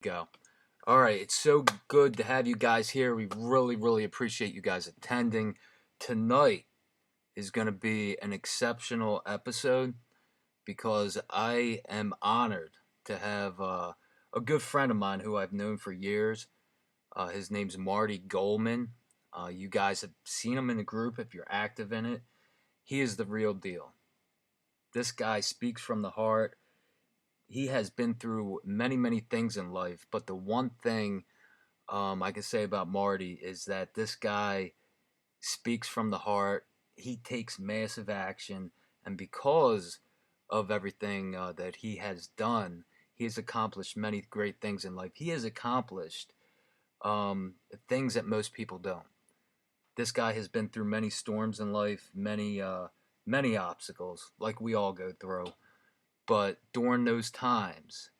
Go. All right, it's so good to have you guys here. We really, really appreciate you guys attending. Tonight is going to be an exceptional episode because I am honored to have a good friend of mine who I've known for years. His name's Marty Goldman. You guys have seen him in the group if you're active in it. He is the real deal. This guy speaks from the heart. He has been through many, many things in life, but the one thing I can say about Marty is that this guy speaks from the heart. He takes massive action, and because of everything that he has done, he has accomplished many great things in life. He has accomplished um, things that most people don't. This guy has been through many storms in life, many obstacles, like we all go through. But during those times,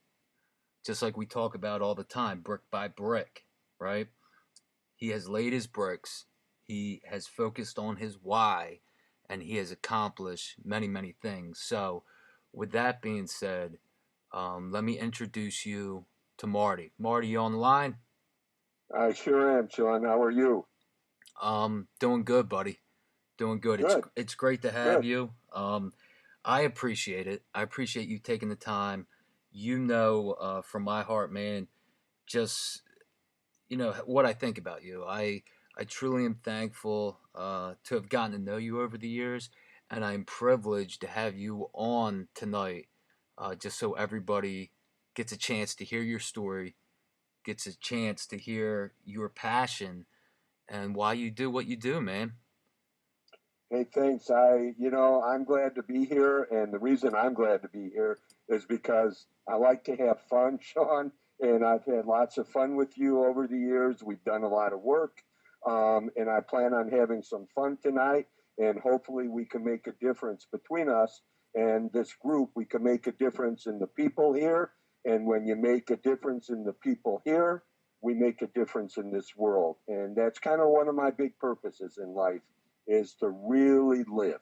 just like we talk about all the time, brick by brick, right? He has laid his bricks, he has focused on his why, and he has accomplished many, many things. So, with that being said, let me introduce you to Marty. Marty, you on the line? I sure am, Sean. How are you? Doing good, buddy. Doing good. It's Good, it's great to have good. you. I appreciate it. I appreciate you taking the time. You know, from my heart, man, just what I think about you. I truly am thankful to have gotten to know you over the years, and I'm privileged to have you on tonight, just so everybody gets a chance to hear your story, gets a chance to hear your passion and why you do what you do, man. Hey, thanks. I'm glad to be here, and the reason I'm glad to be here is because I like to have fun, Sean, and I've had lots of fun with you over the years. We've done a lot of work, and I plan on having some fun tonight, and hopefully we can make a difference between us and this group. We can make a difference in the people here, and when you make a difference in the people here, we make a difference in this world, and that's kind of one of my big purposes in life is to really live.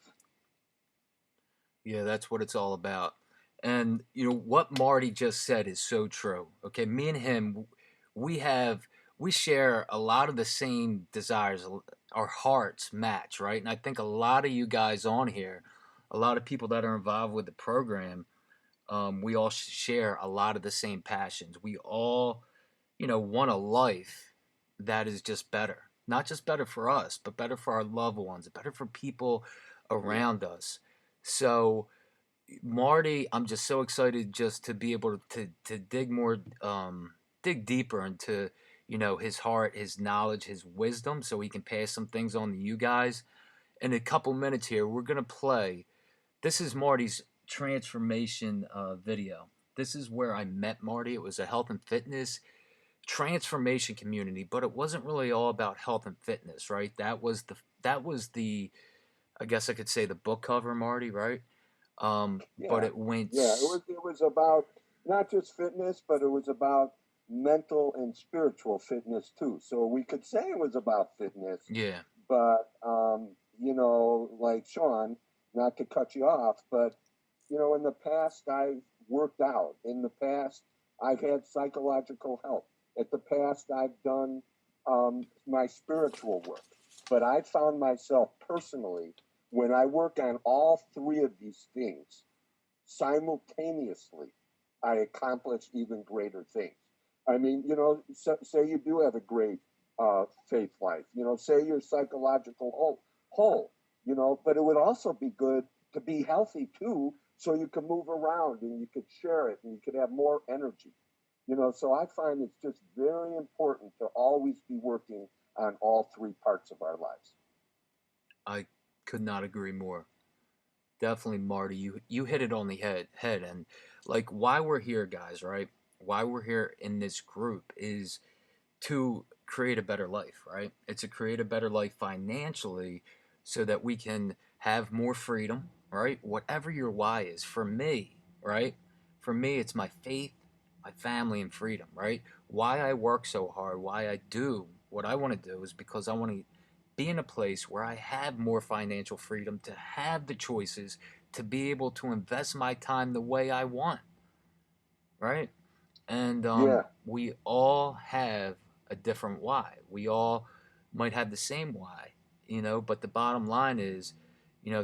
Yeah, that's what it's all about. And what Marty just said is so true. Okay, me and him, we have we share a lot of the same desires. Our hearts match, right? And I think a lot of you guys on here, a lot of people that are involved with the program, we all share a lot of the same passions. We all, want a life that is just better. Not just better for us, but better for our loved ones, better for people Mm. around us. So, Marty, I'm just so excited just to be able to dig deeper into his heart, his knowledge, his wisdom, so he can pass some things on to you guys. In a couple minutes here, we're gonna play. This is Marty's transformation video. This is where I met Marty. It was a health and fitness transformation community, but it wasn't really all about health and fitness, right? That was the I guess I could say the book cover, Marty, right? But Yeah, it went. yeah. It was about not just fitness, but it was about mental and spiritual fitness too. So we could say it was about fitness, Yeah. but like Sean, not to cut you off, but in the past I've worked out. In the past, I've had psychological help. At the past, I've done my spiritual work. But I found myself personally, when I work on all three of these things simultaneously, I accomplish even greater things. I mean, say you do have a great faith life, say you're psychological whole, but it would also be good to be healthy too, so you can move around and you could share it and you could have more energy. So I find it's just very important to always be working on all three parts of our lives. I could not agree more. Definitely, Marty. You hit it on the head, and like why we're here, guys. Right? Why we're here in this group is to create a better life. Right? It's to create a better life financially, so that we can have more freedom. Right? Whatever your why is, for me, right? For me, it's my faith, my family, and freedom. Right? Why I work so hard, why I do what I want to do, is because I want to be in a place where I have more financial freedom to have the choices to be able to invest my time the way I want, right? And Yeah. we all have a different why. We all might have the same why, but the bottom line is,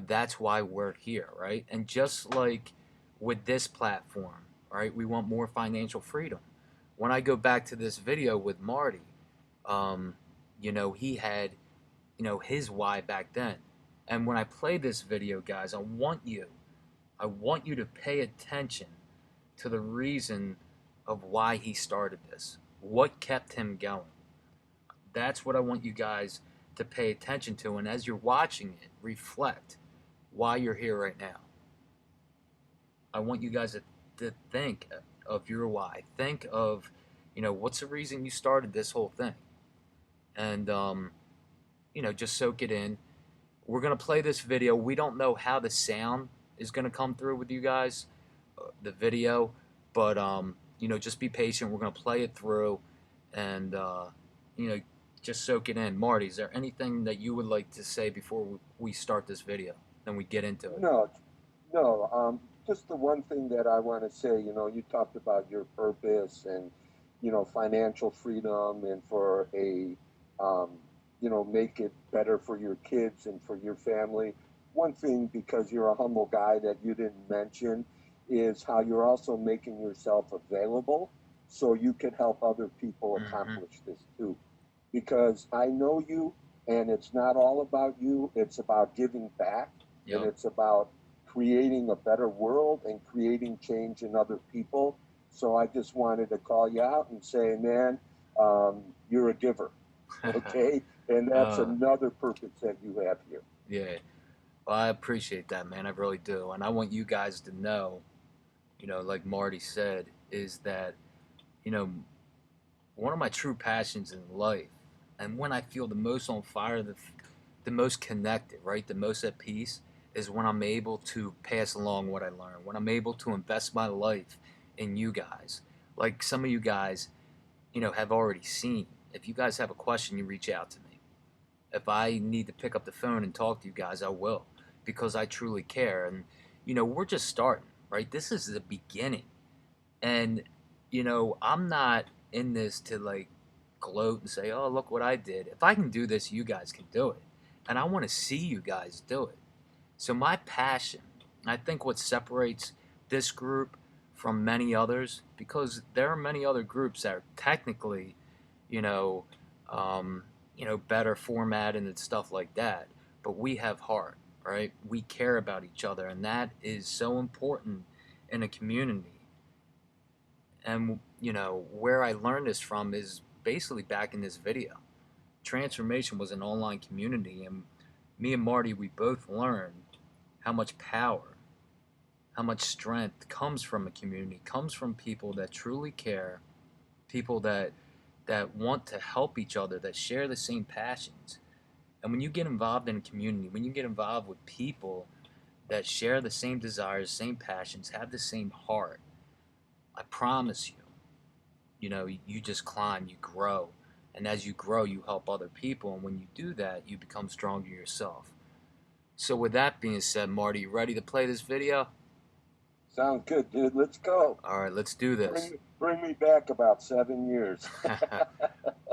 that's why we're here, right? And just like with this platform, right, we want more financial freedom. When I go back to this video with Marty, um, he had, his why back then. And when I play this video, guys, I want you to pay attention to the reason of why he started this. What kept him going? That's what I want you guys to pay attention to. And as you're watching it, reflect why you're here right now. I want you guys to think of your why. Think of, what's the reason you started this whole thing? And, just soak it in. We're going to play this video. We don't know how the sound is going to come through with you guys, the video, but just be patient. We're going to play it through, and just soak it in. Marty, is there anything that you would like to say before we start this video? Then we get into it. No, no. Just the one thing that I want to say, you talked about your purpose and, financial freedom and for um, make it better for your kids and for your family. One thing, because you're a humble guy that you didn't mention, is how you're also making yourself available so you can help other people Mm-hmm. accomplish this too. Because I know you, and it's not all about you, it's about giving back, and Yep. it's about creating a better world and creating change in other people. So I just wanted to call you out and say, man, you're a giver, okay? And that's uh, another purpose that you have here. yeah. Well, I appreciate that, man. I really do. And I want you guys to know, like Marty said, is that, you know, one of my true passions in life, and when I feel the most on fire, the most connected, right, the most at peace, is when I'm able to pass along what I learn, when I'm able to invest my life in you guys. Like some of you guys, have already seen. If you guys have a question, you reach out to me. If I need to pick up the phone and talk to you guys, I will, because I truly care. And, we're just starting, right? This is the beginning. And, I'm not in this to like gloat and say, oh, look what I did. If I can do this, you guys can do it. And I want to see you guys do it. So, my passion, I think what separates this group from many others, because there are many other groups that are technically, you know, um, better formatted and stuff like that. But we have heart, right? We care about each other, and that is so important in a community. And where I learned this from is basically back in this video. Transformation was an online community, and me and Marty, we both learned how much power, how much strength comes from a community, comes from people that truly care, people that want to help each other, that share the same passions. And when you get involved in a community, when you get involved with people that share the same desires, same passions, have the same heart, I promise you, you just climb, you grow. And as you grow, you help other people. And when you do that, you become stronger yourself. So with that being said, Marty, you ready to play this video? Sounds good, dude. Let's go. All right, let's do this. Bring me back about 7 years.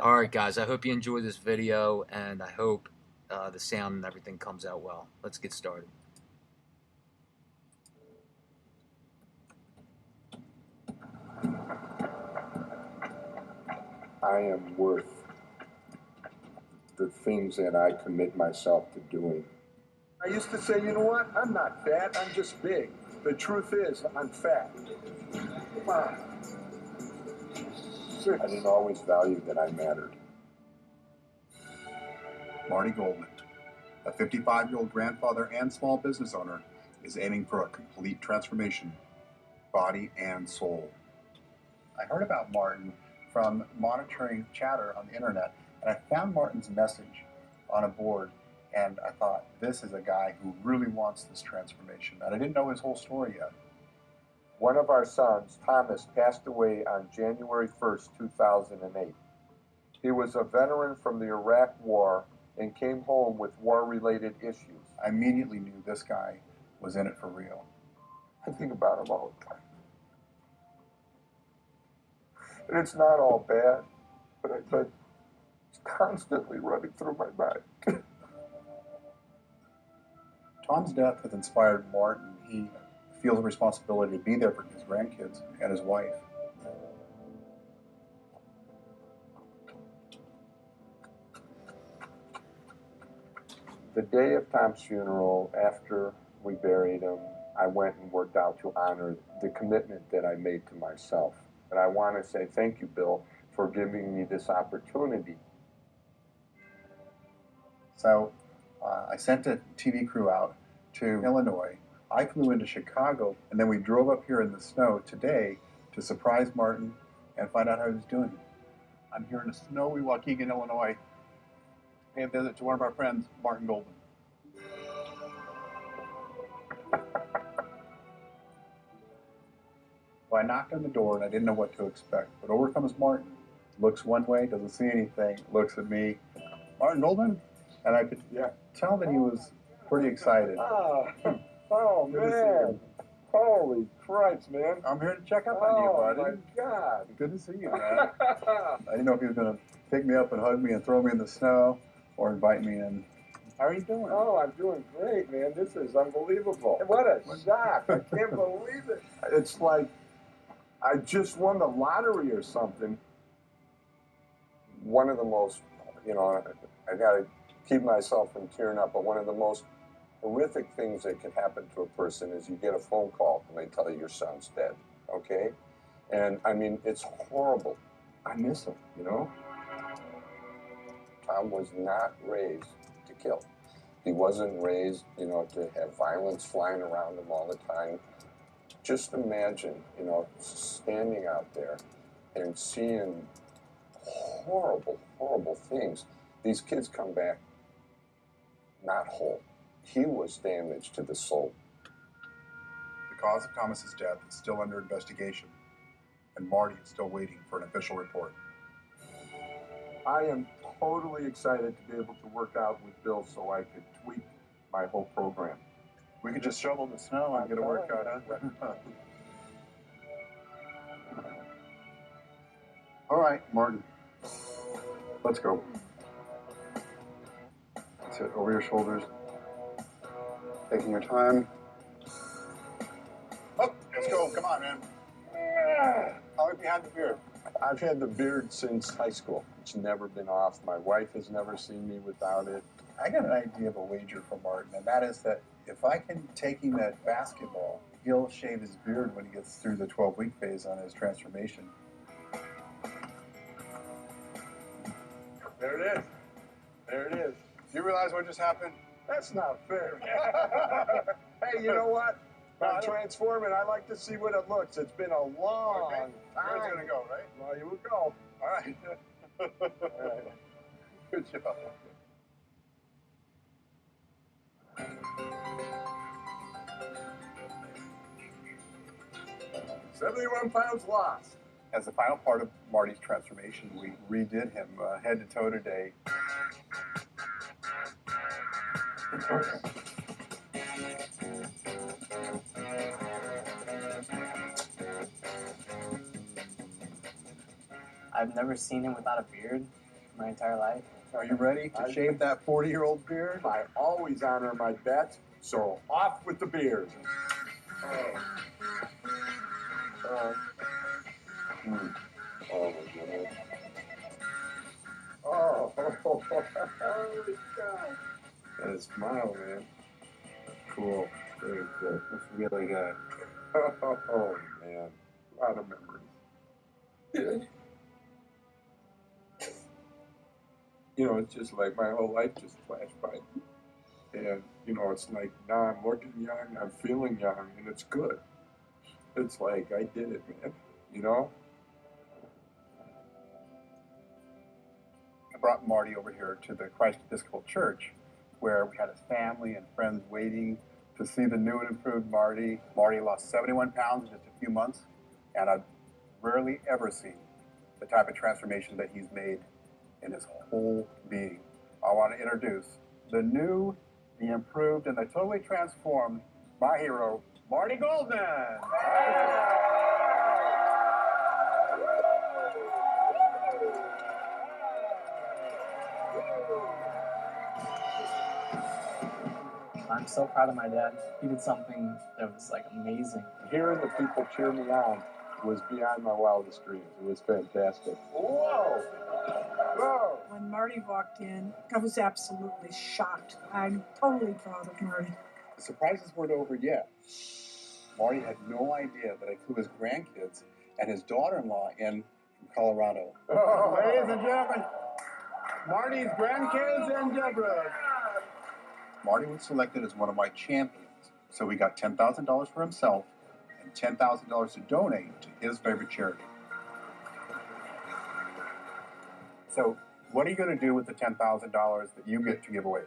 All right, guys, I hope you enjoy this video, and I hope the sound and everything comes out well. Let's get started. I am worth the things that I commit myself to doing. I used to say, you know what? I'm not fat, I'm just big. The truth is, I'm fat. 5, 6. I didn't always value that I mattered. Marty Goldman, a 55-year-old grandfather and small business owner, is aiming for a complete transformation, body and soul. I heard about Martin from monitoring chatter on the internet, and I found Martin's message on a board, and I thought, this is a guy who really wants this transformation, and I didn't know his whole story yet. One of our sons, Thomas, passed away on January 1st, 2008. He was a veteran from the Iraq War and came home with war-related issues. I immediately knew this guy was in it for real. I think about him all the time. And it's not all bad, but it's constantly running through my mind. Tom's death has inspired Martin. He feels a responsibility to be there for his grandkids and his wife. The day of Tom's funeral, after we buried him, I went and worked out to honor the commitment that I made to myself. And I want to say thank you, Bill, for giving me this opportunity. So I sent a TV crew out to Illinois. I flew into Chicago, and then we drove up here in the snow today to surprise Martin and find out how he was doing. I'm here in snowy Waukegan, Illinois, to pay a visit to one of our friends, Martin Goldman. Well, I knocked on the door, and I didn't know what to expect. But over comes Martin. Looks one way, doesn't see anything, looks at me. Martin Goldman? And I could tell that he was pretty excited. Oh man. Holy Christ, man. I'm here to check up on you, buddy. Oh, my God. Good to see you, man. I didn't know if he was going to pick me up and hug me and throw me in the snow or invite me in. How are you doing? Oh, I'm doing great, man. This is unbelievable. What a shock. I can't believe it. It's like I just won the lottery or something. One of the most, I got to keep myself from tearing up, but one of the most horrific things that can happen to a person is you get a phone call and they tell you your son's dead, okay? And, I mean, it's horrible. I miss him, Tom was not raised to kill. He wasn't raised, to have violence flying around him all the time. Just imagine, standing out there and seeing horrible, horrible things. These kids come back not whole. He was damaged to the soul. The cause of Thomas's death is still under investigation, and Marty is still waiting for an official report. I am totally excited to be able to work out with Bill so I could tweak my whole program. We could just shovel the snow and get a workout, huh? All right, Martin. Let's go. Sit over your shoulders. Taking your time. Oh, let's go. Come on, man. How long have you had the beard? I've had the beard since high school. It's never been off. My wife has never seen me without it. I got an idea of a wager for Martin, and that is that if I can take him at basketball, he'll shave his beard when he gets through the 12-week phase on his transformation. There it is. There it is. Do you realize what just happened? That's not fair. Hey, you know what? I'm transforming. I like to see what it looks. It's been a long time. Where's it going to go, right? Well, you will go. All right. All right. Good job. 71 pounds lost. As the final part of Marty's transformation, we redid him head to toe today. I've never seen him without a beard my entire life. Are you ready to shave that 40-year-old beard? I always honor my bets, so off with the beard. Oh my goodness. Oh, holy cow. That smile, man. Cool. Very cool. It's really good. Oh, man. A lot of memories. It's just like my whole life just flashed by. And, it's like now I'm looking young, I'm feeling young, and it's good. It's like I did it, man. I brought Marty over here to the Christ Episcopal Church, where we had his family and friends waiting to see the new and improved Marty. Marty lost 71 pounds in just a few months, and I've rarely ever seen the type of transformation that he's made in his whole being. I want to introduce the new, the improved, and the totally transformed, my hero, Marty Goldman. I'm so proud of my dad. He did something that was like amazing. Hearing the people cheer me on was beyond my wildest dreams. It was fantastic. Whoa! Whoa! When Marty walked in, I was absolutely shocked. I'm totally proud of Marty. The surprises weren't over yet. Marty had no idea that I flew his grandkids and his daughter-in-law in from Colorado. Oh, ladies and gentlemen, Marty's grandkids and Deborah. Marty was selected as one of my champions, so he got $10,000 for himself and $10,000 to donate to his favorite charity. So, what are you going to do with the $10,000 that you get to give away?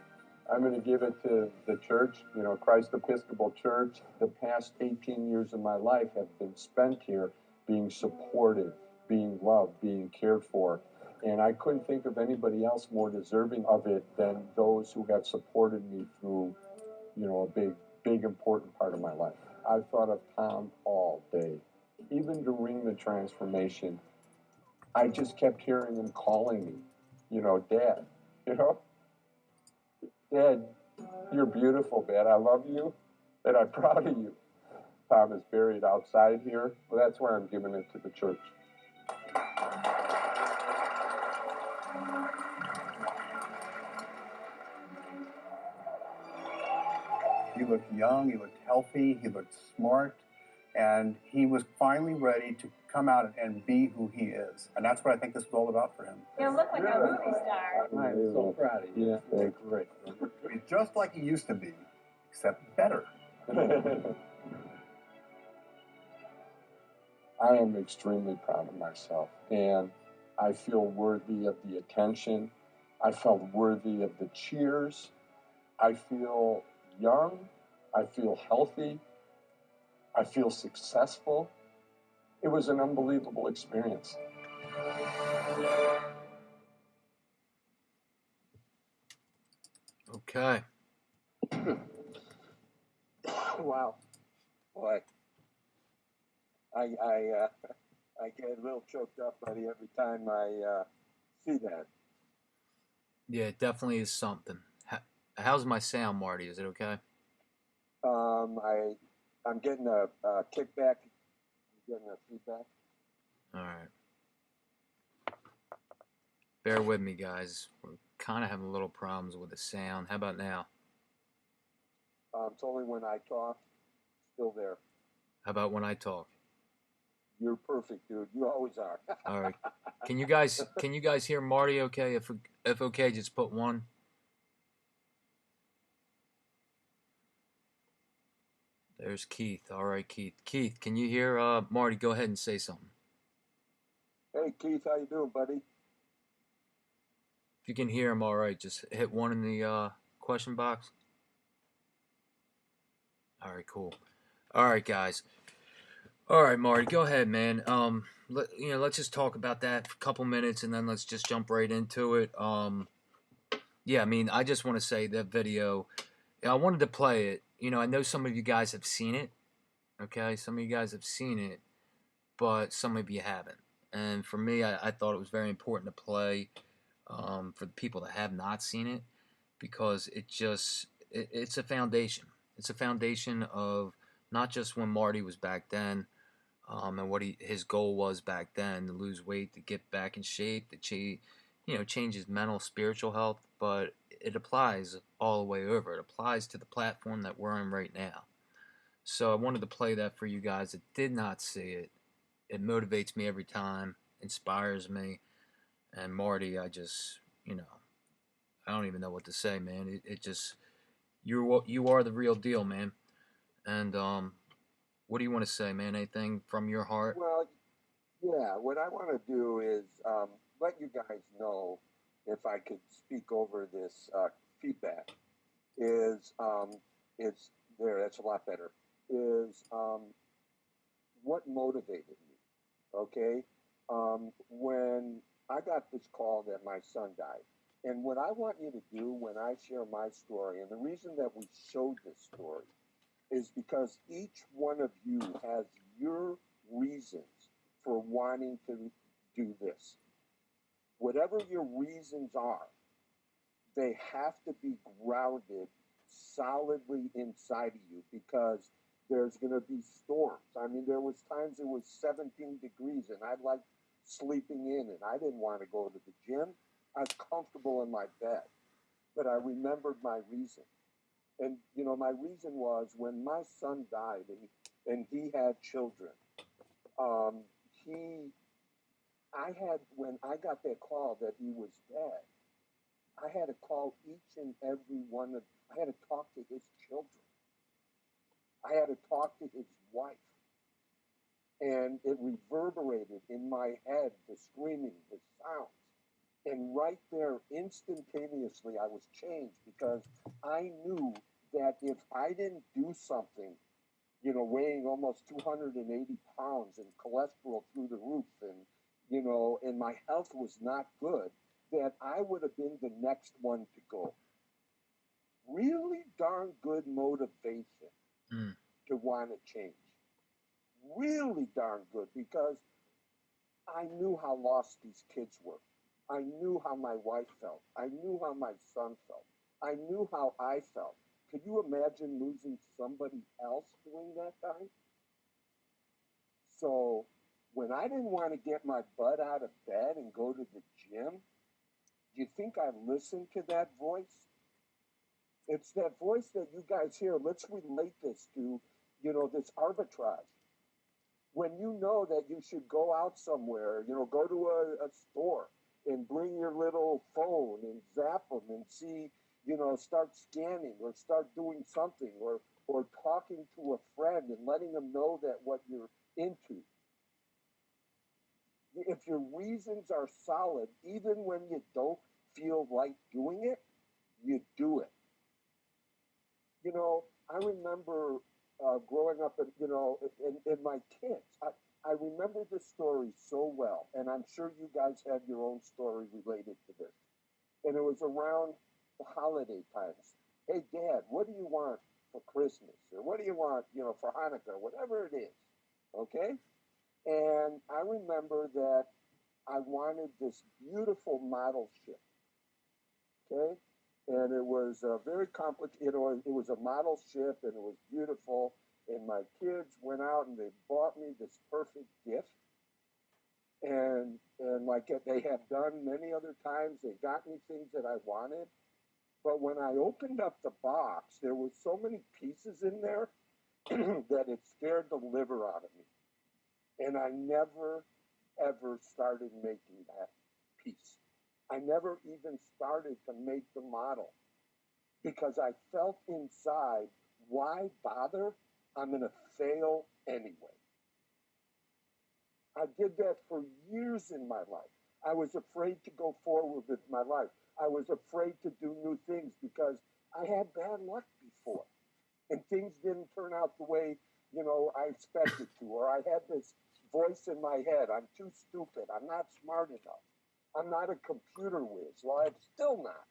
I'm going to give it to the church, Christ Episcopal Church. The past 18 years of my life have been spent here being supported, being loved, being cared for. And I couldn't think of anybody else more deserving of it than those who have supported me through, a big, important part of my life. I've thought of Tom all day. Even during the transformation, I just kept hearing him calling me, Dad, Dad, you're beautiful, Dad. I love you, and I'm proud of you. Tom is buried outside here. Well, that's where I'm giving it to the church. He looked young, he looked healthy, he looked smart, and he was finally ready to come out and be who he is. And that's what I think this is all about for him. You look like a movie star. I am so proud of you. Yeah, thanks. Great. He's just like he used to be, except better. I am extremely proud of myself, and I feel worthy of the attention. I felt worthy of the cheers. I feel young. I feel healthy. I feel successful. It was an unbelievable experience. Okay. Wow. Boy. I get a little choked up, buddy, every time I see that. Yeah, it definitely is something. How's my sound, Marty? Is it okay? I'm getting a kickback. Getting a feedback. All right. Bear with me, guys. We're kind of having a little problems with the sound. How about now? It's only when I talk. Still there. How about when I talk? You're perfect, dude. You always are. All right. Can you guys hear Marty okay? If okay, just put 1. There's Keith. All right, Keith. Keith, can you hear Marty? Go ahead and say something. Hey, Keith, how you doing, buddy? If you can hear him, all right, just hit 1 in the question box. All right, cool. All right, guys. All right, Marty, go ahead, man. Let's just talk about that for a couple minutes, and then let's just jump right into it. Yeah, I mean, I just want to say that video. I wanted to play it. I know some of you guys have seen it. Okay, some of you guys have seen it, but some of you haven't. And for me, I thought it was very important to play for the people that have not seen it, because it's a foundation. It's a foundation of not just when Marty was back then, and what his goal was back then, to lose weight, to get back in shape, to change his mental, spiritual health, but it applies all the way over. It applies to the platform that we're in right now. So I wanted to play that for you guys that did not see it. It motivates me every time, inspires me, and Marty, I don't even know what to say, man. It just, you are the real deal, man. And what do you want to say, man? Anything from your heart? Well, yeah, what I want to do is let you guys know, if I could speak over this feedback, is it's there, that's a lot better, is what motivated me, okay? When I got this call that my son died, and what I want you to do when I share my story, and the reason that we showed this story, is because each one of you has your reasons for wanting to do this. Whatever your reasons are, they have to be grounded solidly inside of you because there's going to be storms. I mean, there was times it was 17 degrees and I liked sleeping in and I didn't want to go to the gym. I was comfortable in my bed, but I remembered my reason. And, you know, my reason was when my son died and he had children, um, he, when I got that call that he was dead, I had to call each and every one of, I had to talk to his children. I had to talk to his wife. And it reverberated in my head, the screaming, the sounds. And right there, instantaneously, I was changed because I knew that if I didn't do something, you know, weighing almost 280 pounds and cholesterol through the roof and, you know, and my health was not good, that I would have been the next one to go. Really darn good motivation to want to change. Really darn good because I knew how lost these kids were. I knew how my wife felt. I knew how my son felt. I knew how I felt. Could you imagine losing somebody else during that time? So when I didn't want to get my butt out of bed and go to the gym, do you think I listened to that voice? It's that voice that you guys hear. Let's relate this to, you know, this arbitrage. When you know that you should go out somewhere, you know, go to a store and bring your little phone and zap them and see, you know, start scanning or start doing something or talking to a friend and letting them know that what you're into. If your reasons are solid, even when you don't feel like doing it, you do it. You know, I remember growing up, and you know, in my kids. I remember this story so well, and I'm sure you guys have your own story related to this. And it was around the holiday times. Hey, Dad, what do you want for Christmas? Or what do you want, you know, for Hanukkah? Whatever it is, okay? And I remember that I wanted this beautiful model ship, okay? And it was very complicated. It was a model ship, and it was beautiful. And my kids went out and they bought me this perfect gift. And like they have done many other times, they got me things that I wanted. But when I opened up the box, there was so many pieces in there that it scared the liver out of me. And I never, ever started making that piece. I never even started to make the model because I felt inside, why bother? I'm going to fail anyway. I did that for years in my life. I was afraid to go forward with my life. I was afraid to do new things because I had bad luck before. And things didn't turn out the way, you know, I expected to. Or I had this voice in my head, I'm too stupid. I'm not smart enough. I'm not a computer whiz. Well, I'm still not.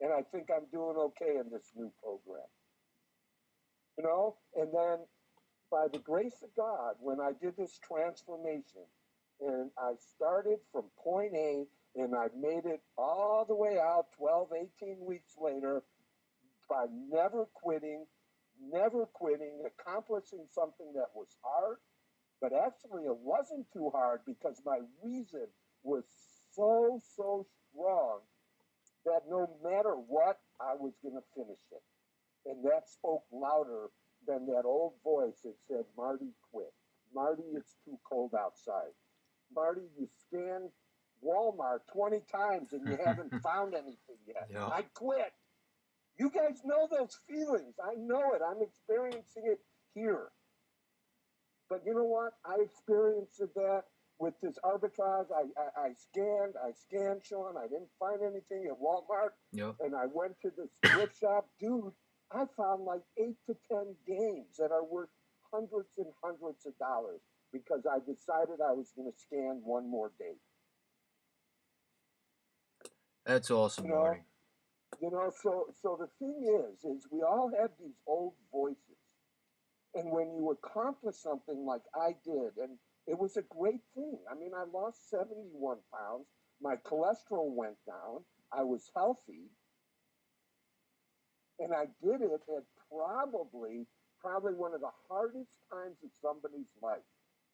And I think I'm doing okay in this new program. You know? And then by the grace of God, when I did this transformation and I started from point A and I made it all the way out 12, 18 weeks later by never quitting, accomplishing something that was hard, but actually it wasn't too hard because my reason was so strong that no matter what, I was going to finish it. And that spoke louder than that old voice that said, Marty, quit. Marty, it's too cold outside. Marty, you scanned Walmart 20 times and you haven't found anything yet. Yeah. I quit. You guys know those feelings. I know it. I'm experiencing it here. But you know what? I experienced that with this arbitrage. I scanned, Sean. I didn't find anything at Walmart. Yep. And I went to the thrift shop. Dude, I found like 8 to 10 games that are worth hundreds and hundreds of dollars because I decided I was going to scan one more day. That's awesome, You know, Marty. you know. So the thing is we all have these old voices, and when you accomplish something like I did, and it was a great thing. I mean, I lost 71 pounds. My cholesterol went down. I was healthy. And I did it at probably one of the hardest times of somebody's life,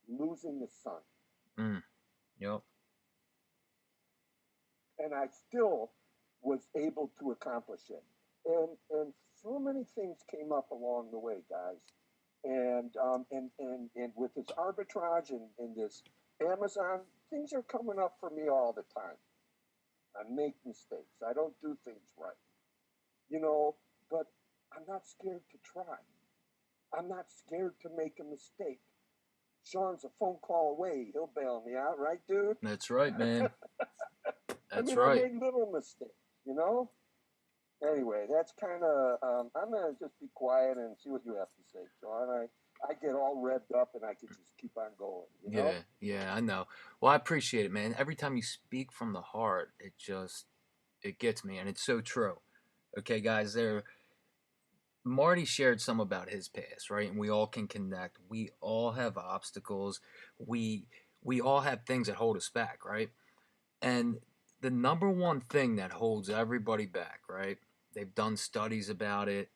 losing a son. Yep. And I still was able to accomplish it. And so many things came up along the way, guys. And with this arbitrage and this Amazon, things are coming up for me all the time. I make mistakes. I don't do things right. You know, but I'm not scared to try. I'm not scared to make a mistake. Sean's a phone call away. He'll bail me out, right, dude? That's right, man. That's I right. made little mistakes, you know? Anyway, that's kind of, I'm going to just be quiet and see what you have to say, Sean. I get all revved up and I can just keep on going, you know? Yeah, I know. Well, I appreciate it, man. Every time you speak from the heart, it gets me, and it's so true. Okay, guys, Marty shared some about his past, right? And we all can connect. We all have obstacles. We we all have things that hold us back, right? And the number one thing that holds everybody back, right? They've done studies about it.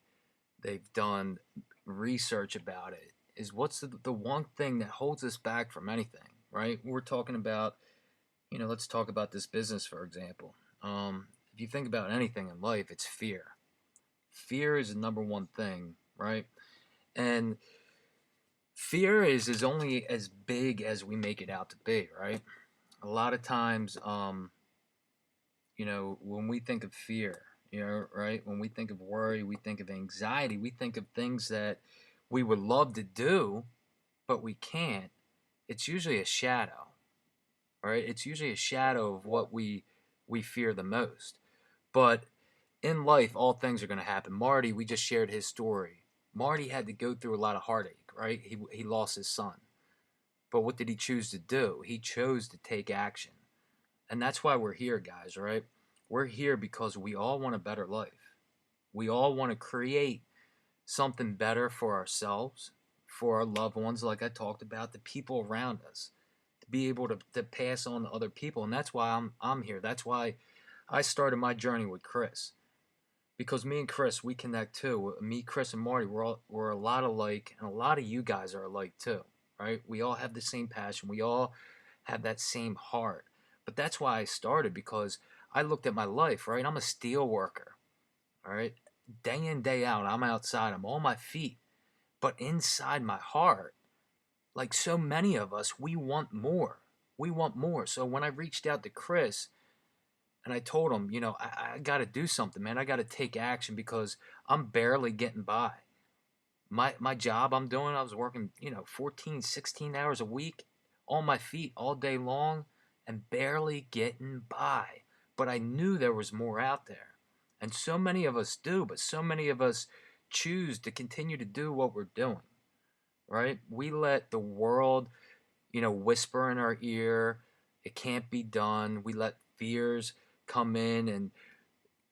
They've done research about it. Is what's the one thing that holds us back from anything, right? We're talking about, let's talk about this business, for example. If you think about anything in life, it's fear. Fear is the number one thing, right? And fear is only as big as we make it out to be, right? A lot of times, when we think of fear, right? When we think of worry, we think of anxiety, we think of things that we would love to do, but we can't. It's usually a shadow, right? It's usually a shadow of what we fear the most. But in life, all things are going to happen. Marty, we just shared his story. Marty had to go through a lot of heartache, right? He lost his son. But what did he choose to do? He chose to take action. And that's why we're here, guys, right? We're here because we all want a better life. We all want to create something better for ourselves, for our loved ones, like I talked about, the people around us, to be able to pass on to other people. And that's why I'm here. That's why I started my journey with Chris. Because me and Chris, we connect too. Me, Chris, and Marty, we're a lot alike, and a lot of you guys are alike too, right? We all have the same passion. We all have that same heart. But that's why I started, because I looked at my life, right? I'm a steel worker, all right? Day in, day out, I'm outside. I'm on my feet. But inside my heart, like so many of us, we want more. We want more. So when I reached out to Chris, and I told him, I got to do something, man. I got to take action because I'm barely getting by. My job I'm doing, I was working, 14, 16 hours a week on my feet all day long and barely getting by. But I knew there was more out there. And so many of us do, but so many of us choose to continue to do what we're doing, right? We let the world, whisper in our ear, it can't be done. We let fears come in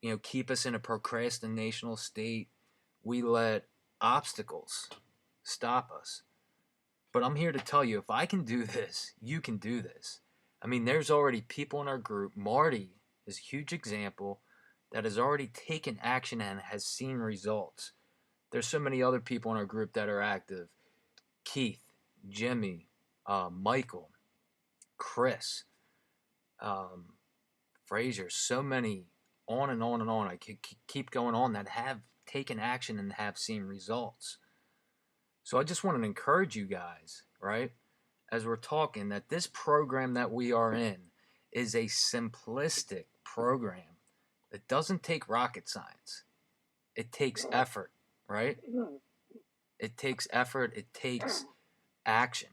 and keep us in a procrastinational state. We let obstacles stop us. But I'm here to tell you, if I can do this, you can do this. I mean, there's already people in our group. Marty is a huge example that has already taken action and has seen results. There's so many other people in our group that are active. Keith, Jimmy, Michael, Chris, Frazier, so many, on and on and on. I could keep going on that have taken action and have seen results. So I just want to encourage you guys, right, as we're talking, that this program that we are in is a simplistic program. It doesn't take rocket science. It takes effort, right? It takes effort. It takes action.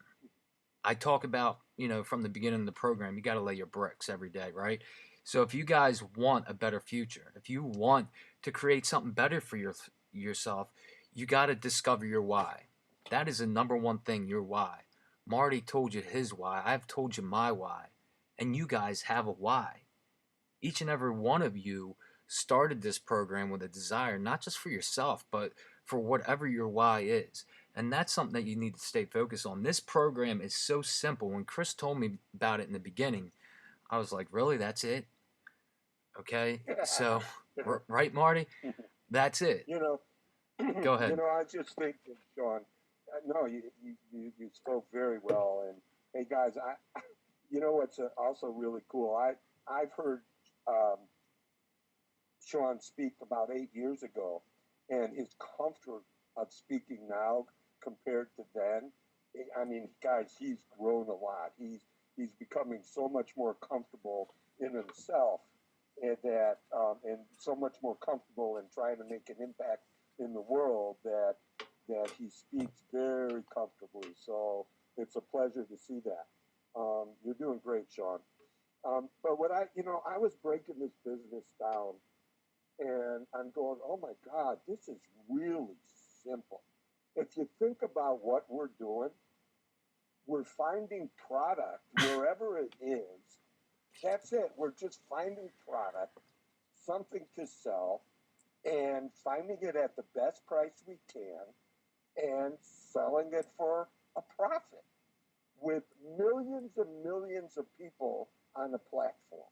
I talk about, from the beginning of the program, you got to lay your bricks every day, right? So if you guys want a better future, if you want to create something better for yourself, you got to discover your why. That is the number one thing, your why. Marty told you his why. I've told you my why. And you guys have a why. Each and every one of you started this program with a desire, not just for yourself, but for whatever your why is. And that's something that you need to stay focused on. This program is so simple. When Chris told me about it in the beginning, I was like, really? That's it? Okay. So, right, Marty? That's it. You know, Go ahead. I just think, Sean. No, you spoke very well. And hey, guys, what's also really cool? I've heard um, Sean speak about 8 years ago, and his comfort of speaking now compared to then. I mean, guys, he's grown a lot. He's becoming so much more comfortable in himself, and so much more comfortable in trying to make an impact in the world that he speaks very comfortably. So it's a pleasure to see that. You're doing great, Sean. But I was breaking this business down, and I'm going, oh my God, this is really simple. If you think about what we're doing, we're finding product wherever it is. That's it. We're just finding product, something to sell, and finding it at the best price we can and selling it for a profit with millions and millions of people on the platform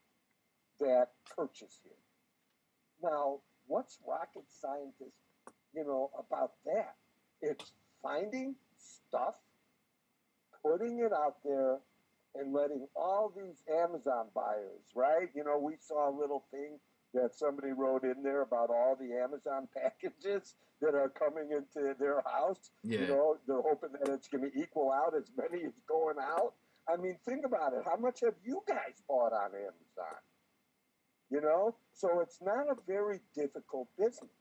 that purchase here. Now, what's rocket scientist, about that? It's finding stuff, putting it out there, and letting all these Amazon buyers, right? We saw a little thing that somebody wrote in there about all the Amazon packages that are coming into their house. Yeah. They're hoping that it's going to equal out as many as going out. I mean, think about it. How much have you guys bought on Amazon? So it's not a very difficult business.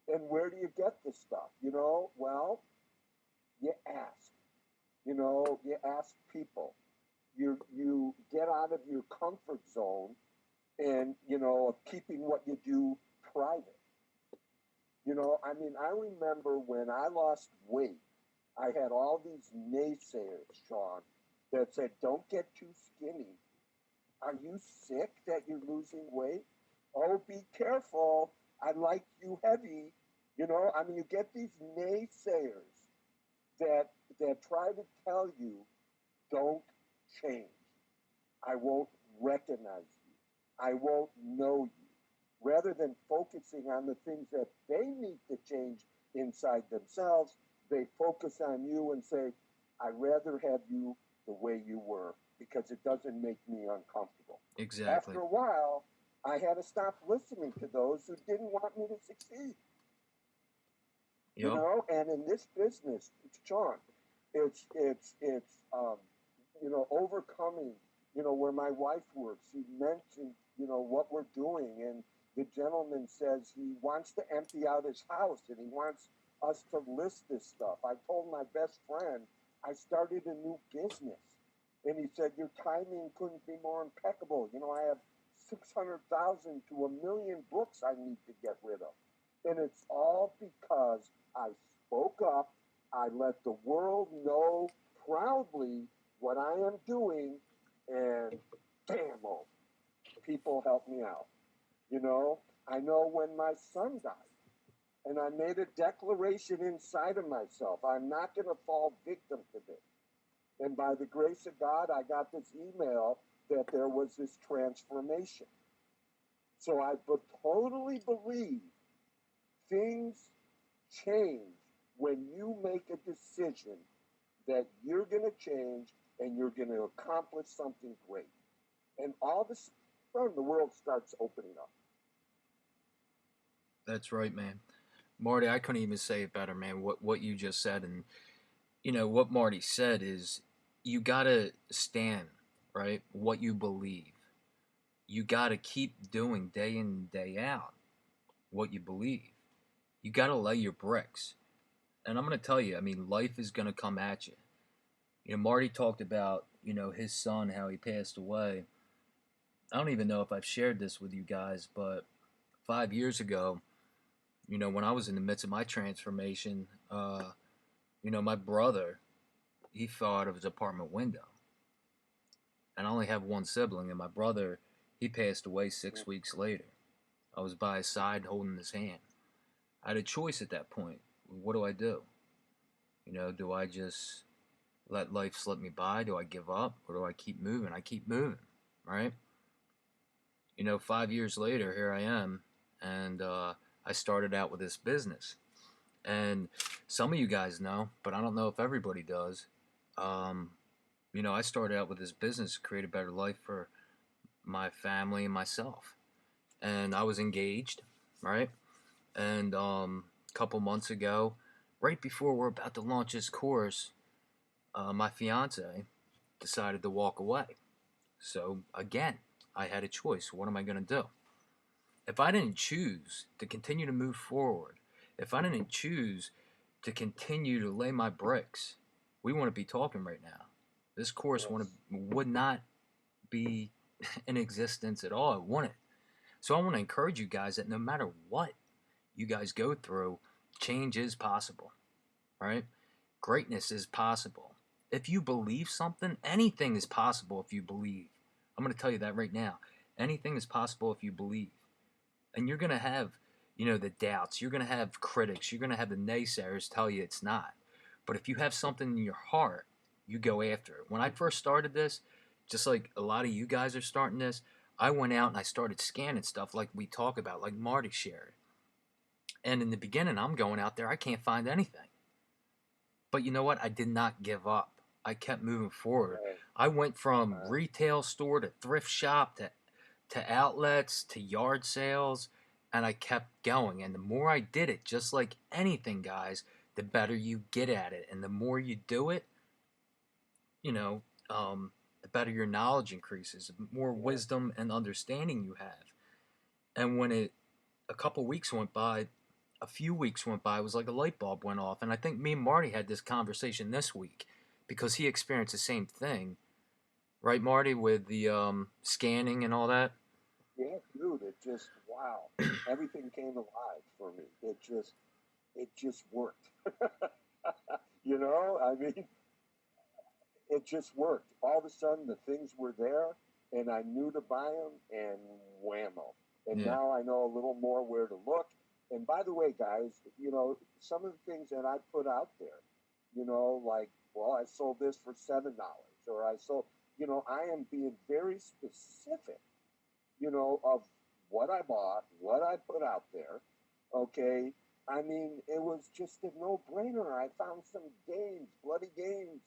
And where do you get this stuff? Well, you ask. You ask people. You get out of your comfort zone and, of keeping what you do private. I mean, I remember when I lost weight, I had all these naysayers, Sean, that said, don't get too skinny. Are you sick that you're losing weight? Oh, be careful. I like you heavy. I mean, you get these naysayers that try to tell you, don't change. I won't recognize you. I won't know you. Rather than focusing on the things that they need to change inside themselves, they focus on you and say, I'd rather have you the way you were because it doesn't make me uncomfortable. Exactly. After a while, I had to stop listening to those who didn't want me to succeed. Yep. And in this business, Sean, it's overcoming, where my wife works. She mentioned, what we're doing, and the gentleman says he wants to empty out his house and he wants us to list this stuff. I told my best friend I started a new business, and he said your timing couldn't be more impeccable. I have 600,000 to 1,000,000 books I need to get rid of, and it's all because I spoke up. I let the world know proudly what I am doing, and damn, people help me out. I know when my son died, and I made a declaration inside of myself, I'm not going to fall victim to this. And by the grace of God, I got this email that there was this transformation. So I totally believe things change when you make a decision that you're going to change and you're going to accomplish something great. And all of a sudden, the world starts opening up. That's right, man. Marty, I couldn't even say it better, man. What you just said, and what Marty said is, you gotta stand, right? What you believe. You gotta keep doing day in and day out what you believe. You gotta lay your bricks. And I'm gonna tell you, I mean, life is gonna come at you. Marty talked about, his son, how he passed away. I don't even know if I've shared this with you guys, but 5 years ago, when I was in the midst of my transformation, my brother, he fell out of his apartment window. And I only have one sibling, and my brother, he passed away 6 weeks later. I was by his side holding his hand. I had a choice at that point. What do I do? Do I just let life slip me by? Do I give up? Or do I keep moving? I keep moving, right? 5 years later, here I am, and I I started out with this business. And some of you guys know, but I don't know if everybody does. Um, I started out with this business to create a better life for my family and myself. And I was engaged, right? And a couple months ago, right before we're about to launch this course, my fiance decided to walk away. So again, I had a choice. What am I going to do? If I didn't choose to continue to move forward, if I didn't choose to continue to lay my bricks, we wouldn't be talking right now. This course would not be in existence at all. It wouldn't. So I want to encourage you guys that no matter what you guys go through, change is possible, right? Greatness is possible. If you believe something, anything is possible if you believe. I'm going to tell you that right now. Anything is possible if you believe. And you're going to have, the doubts. You're going to have critics. You're going to have the naysayers tell you it's not. But if you have something in your heart, you go after it. When I first started this, just like a lot of you guys are starting this, I went out and I started scanning stuff like we talk about, like Marty shared. And in the beginning, I'm going out there, I can't find anything. But you know what? I did not give up. I kept moving forward. I went from retail store to thrift shop to outlets to yard sales, and I kept going. And the more I did it, just like anything, guys, the better you get at it. And the more you do it, the better your knowledge increases, the more wisdom and understanding you have. And when a couple weeks went by, a few weeks went by, it was like a light bulb went off. And I think me and Marty had this conversation this week because he experienced the same thing. Right, Marty, with the scanning and all that? Yeah, dude, it just, wow. Everything came alive for me. It just worked. I mean, it just worked. All of a sudden, the things were there, and I knew to buy them, and whammo. And Yeah. now I know a little more where to look. And by the way, guys, some of the things that I put out there, like, well, I sold this for $7, or I sold, I am being very specific, of what I bought, what I put out there. Okay. I mean, it was just a no-brainer. I found some games, bloody games,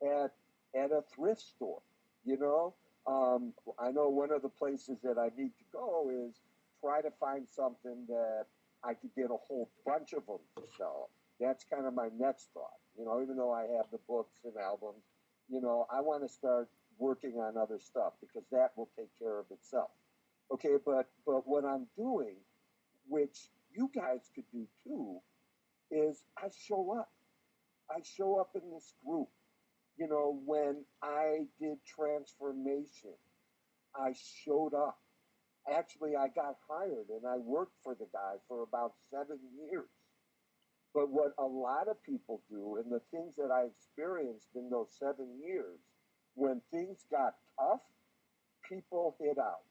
at a thrift store. You know, I know one of the places that I need to go is try to find something that I could get a whole bunch of them to sell. That's kind of my next thought. Even though I have the books and albums, I want to start working on other stuff because that will take care of itself. Okay, but what I'm doing, which you guys could do too, is I show up. I show up in this group. When I did transformation, I showed up. Actually, I got hired and I worked for the guy for about 7 years. But what a lot of people do, and the things that I experienced in those 7 years, when things got tough, people hid out.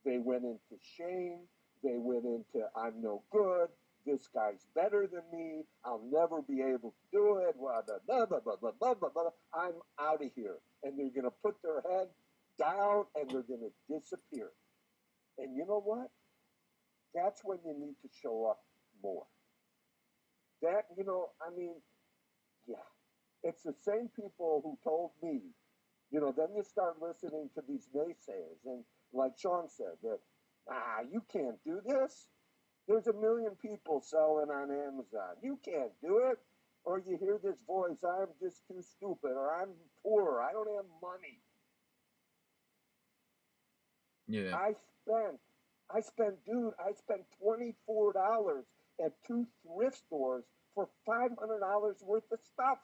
They went into shame. They went into, I'm no good. This guy's better than me. I'll never be able to do it. Blah, blah, blah, blah, blah, blah, blah, blah. I'm out of here. And they're going to put their head down and they're going to disappear. And you know what? That's when you need to show up more. That, I mean, yeah. It's the same people who told me, then you start listening to these naysayers. And like Sean said, that, you can't do this. There's 1 million people selling on Amazon. You can't do it. Or you hear this voice, I'm just too stupid, or I'm poor, I don't have money. Yeah. I spent $24 at 2 thrift stores for $500 worth of stuff.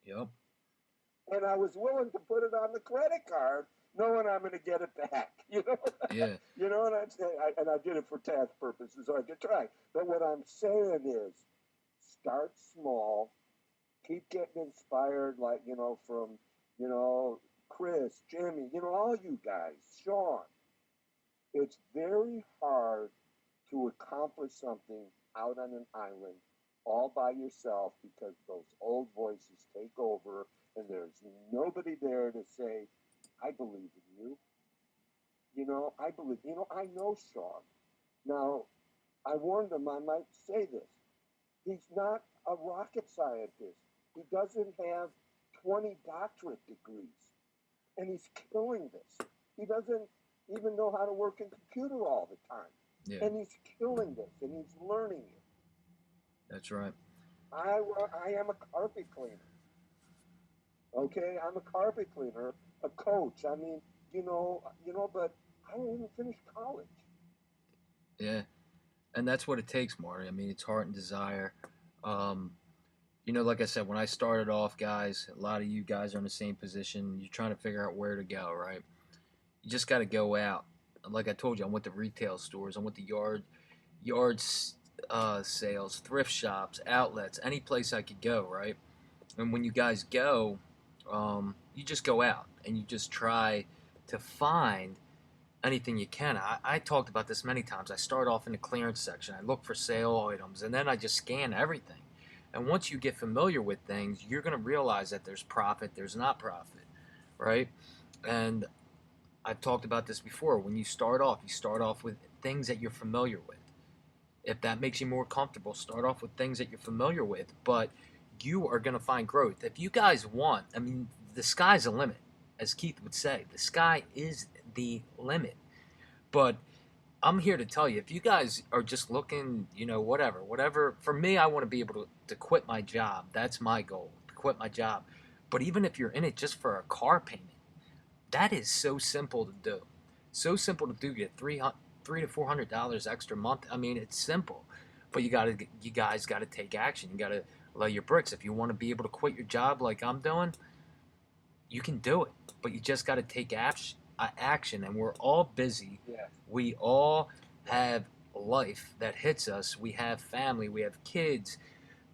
Yep. And I was willing to put it on the credit card, knowing I'm going to get it back. Yeah. You know what I'm saying? And I did it for tax purposes, so I could try. But what I'm saying is, start small, keep getting inspired, like, from, Chris, Jimmy, all you guys, Sean. It's very hard to accomplish something out on an island all by yourself because those old voices take over and there's nobody there to say, I believe in you. I believe, I know Sean. Now, I warned him I might say this. He's not a rocket scientist. He doesn't have 20 doctorate degrees, and he's killing this. He doesn't even know how to work a computer all the time, Yeah, and he's killing this, and he's learning it. that's right. I am a carpet cleaner. Okay, I'm a carpet cleaner, a coach. I mean, but I didn't even finish college. Yeah, and that's what it takes, Marty. I mean, it's heart and desire. Um, like I said, when I started off, guys, a lot of you guys are in the same position. You're trying to figure out where to go, right? You just got to go out. Like I told you, I went to retail stores. I went to yards sales, thrift shops, outlets, any place I could go, right? And when you guys go, you just go out and you just try to find anything you can. I talked about this many times. I start off in the clearance section. I look for sale items, and then I just scan everything. And once you get familiar with things, you're going to realize that there's profit, there's not profit, right? And I've talked about this before. When you start off with things that you're familiar with. If that makes you more comfortable, start off with things that you're familiar with. But you are going to find growth. If you guys want, I mean, the sky's the limit, as Keith would say. The sky is the limit. But I'm here to tell you, if you guys are just looking, whatever. For me, I want to be able to quit my job. That's my goal, to quit my job. But even if you're in it just for a car payment, that is so simple to do. So simple to do. Get three to $400 extra a month. I mean, it's simple, but you guys got to take action. You got to lay your bricks. If you want to be able to quit your job like I'm doing, you can do it. But you just got to take action. And we're all busy. Yes. We all have life that hits us. We have family. We have kids.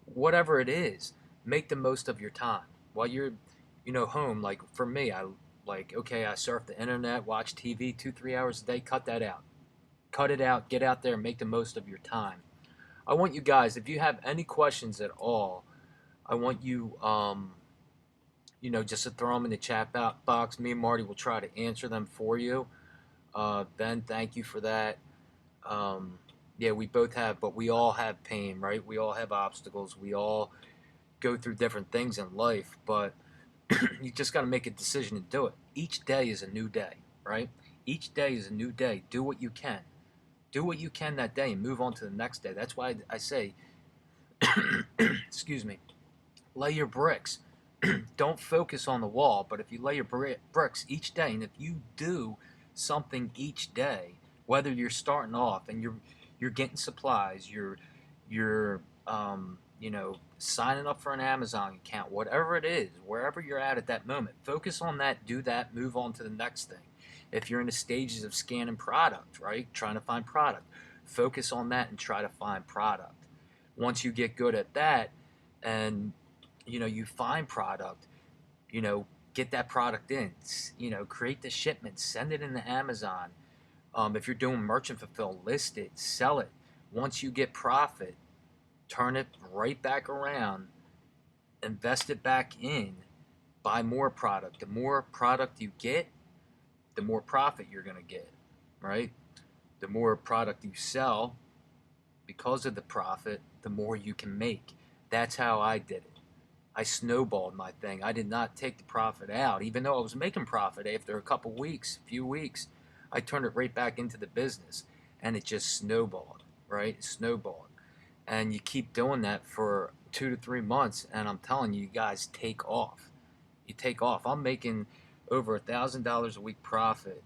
Whatever it is, make the most of your time while you're, home. Like for me, I surf the internet, watch TV 2-3 hours a day. Cut that out. Cut it out. Get out there and make the most of your time. I want you guys, if you have any questions at all, I want you, just to throw them in the chat box. Me and Marty will try to answer them for you. Ben, thank you for that. Yeah, we both have, but we all have pain, right? We all have obstacles. We all go through different things in life, but you just got to make a decision to do it. Each day is a new day, right? Each day is a new day. Do what you can. Do what you can that day and move on to the next day. That's why I say, excuse me, lay your bricks. Don't focus on the wall, but if you lay your bricks each day, and if you do something each day, whether you're starting off and you're getting supplies, signing up for an Amazon account, whatever it is, wherever you're at that moment, focus on that, do that, move on to the next thing. If you're in the stages of scanning product, right, trying to find product, focus on that and try to find product. Once you get good at that and you find product, get that product in, create the shipment, send it into Amazon. If you're doing merchant fulfill, list it, sell it. Once you get profit, turn it right back around, invest it back in, buy more product. The more product you get, the more profit you're going to get, right? The more product you sell, because of the profit, the more you can make. That's how I did it. I snowballed my thing. I did not take the profit out, even though I was making profit after a few weeks. I turned it right back into the business, and it just snowballed, right? It snowballed, and you keep doing that for 2 to 3 months, and I'm telling you, you guys take off. You take off. I'm making over $1,000 a week profit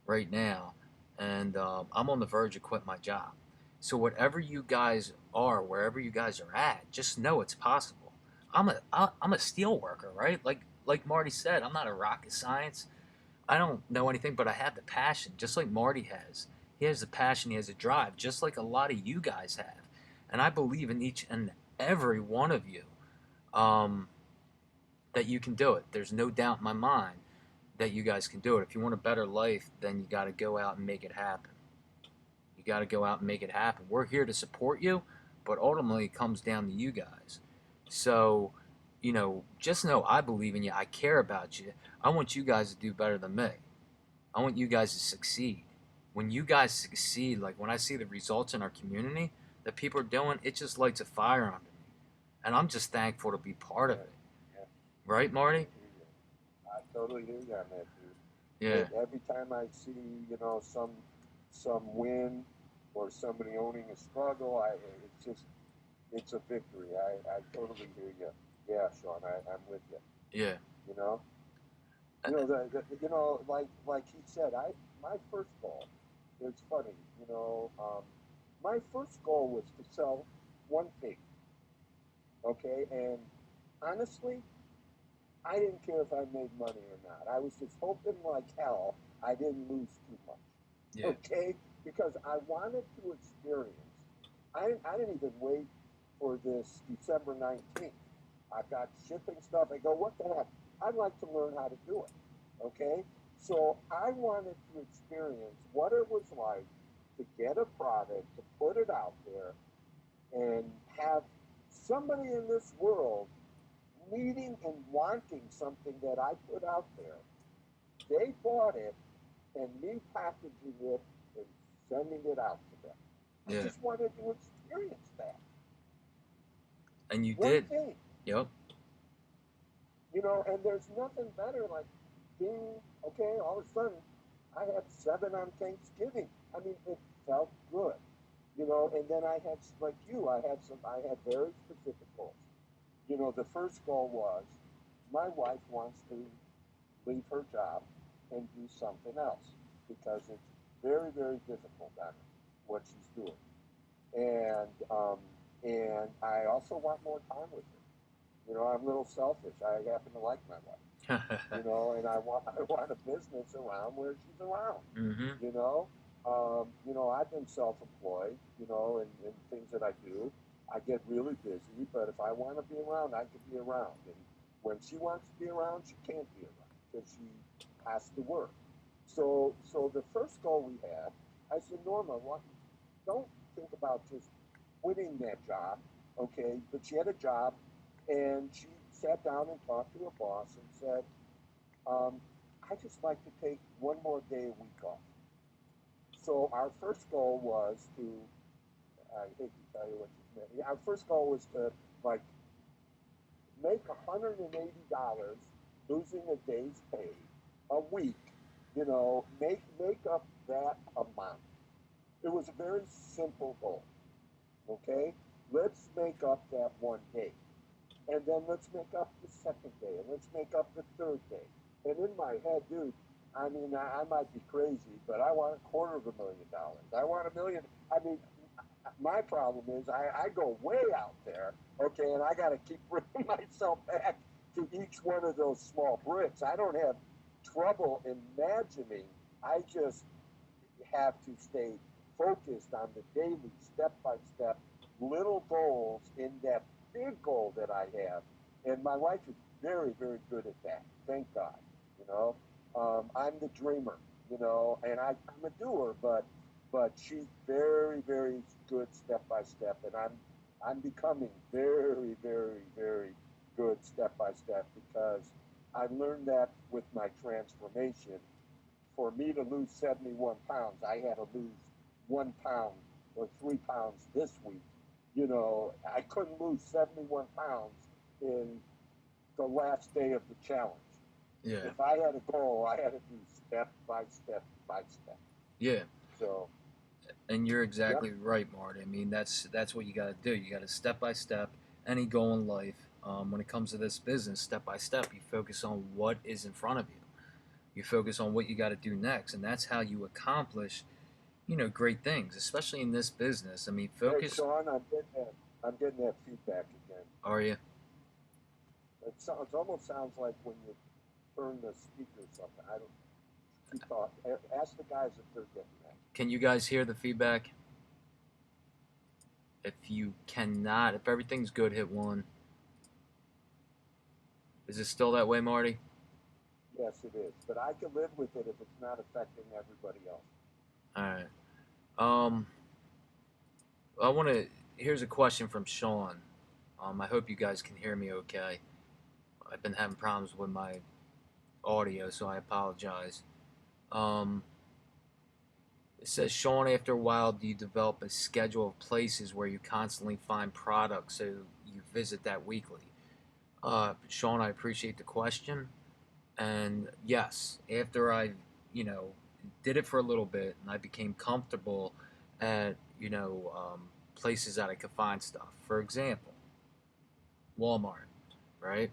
right now, and I'm on the verge of quitting my job. So whatever you guys are, wherever you guys are at, just know it's possible. I'm a steel worker, right? Like Marty said, I'm not a rocket science. I don't know anything, but I have the passion, just like Marty has. He has the passion, he has a drive, just like a lot of you guys have. And I believe in each and every one of you, that you can do it. There's no doubt in my mind that you guys can do it. If you want a better life, then you got to go out and make it happen. You got to go out and make it happen. We're here to support you, but ultimately it comes down to you guys. So, just know I believe in you. I care about you. I want you guys to do better than me. I want you guys to succeed. when you guys succeed, like when I see the results in our community that people are doing, it just lights a fire under me, and I'm just thankful to be part of it. Yeah. Right, Marty? I totally hear you on that, dude. Yeah. Every time I see, some win or somebody owning a struggle, it's a victory. I totally hear you. Yeah, Sean, I'm with you. Yeah. You know, like he said, my first goal. It's funny, my first goal was to sell one pig. Okay, and honestly, I didn't care if I made money or not. I was just hoping like hell I didn't lose too much. Yeah. Okay, because I wanted to experience. I didn't even wait for this December 19th. I got shipping stuff. I go, what the heck? I'd like to learn how to do it. Okay, so I wanted to experience what it was like to get a product, to put it out there, and have somebody in this world needing and wanting something that I put out there. They bought it, and me packaging it and sending it out to them. I Yeah. just wanted to experience that. And you One did. thing, Yep. and there's nothing better like being, okay, all of a sudden, I had 7 on Thanksgiving. I mean, it felt good, and then I had very specific goals. The first goal was my wife wants to leave her job and do something else because it's very, very difficult on her, what she's doing. And I also want more time with her. I'm a little selfish. I happen to like my wife. And I want a business around where she's around. Mm-hmm. I've been self-employed, and things that I do. I get really busy, but if I want to be around, I can be around. And when she wants to be around, she can't be around because she has to work. So the first goal we had, I said, Norma, don't think about just quitting that job, okay? But she had a job, and she sat down and talked to her boss and said, I just like to take one more day a week off. So our first goal was to, I hate to tell you what this meant. Our first goal was to like make $180, losing a day's pay a week. Make up that amount. It was a very simple goal. Okay, let's make up that one day, and then let's make up the second day, and let's make up the third day. And in my head, dude, I mean, I might be crazy, but I want $250,000. I want a million. I mean, my problem is I go way out there, okay, and I got to keep bringing myself back to each one of those small bricks. I don't have trouble imagining. I just have to stay focused on the daily, step by step, little goals in that big goal that I have. And my wife is very, very good at that. Thank God. I'm the dreamer, and I'm a doer, but she's very, very good step by step, and I'm becoming very, very, very good step by step because I learned that with my transformation. For me to lose 71 pounds, I had to lose 1 pound or 3 pounds this week. I couldn't lose 71 pounds in the last day of the challenge. Yeah. If I had a goal, I had to do step by step by step. Yeah. So, and you're exactly right, Marty. I mean, that's what you got to do. You got to step by step. Any goal in life, when it comes to this business, step by step, you focus on what is in front of you. You focus on what you got to do next, and that's how you accomplish, great things, especially in this business. I mean, focus. Hey, Sean, I'm getting that feedback again. Are you? It almost sounds like when you turn the speaker or something. I don't keep talking. Ask the guys if they're getting that. Can you guys hear the feedback? If you cannot, if everything's good, hit 1. Is it still that way, Marty? Yes, it is. But I can live with it if it's not affecting everybody else. All right. I want to. Here's a question from Sean. I hope you guys can hear me okay. I've been having problems with my audio, so I apologize. It says, Sean, after a while, do you develop a schedule of places where you constantly find products so you visit that weekly? Sean, I appreciate the question. And yes, after I, you know, did it for a little bit and I became comfortable at, places that I could find stuff. For example, Walmart, right?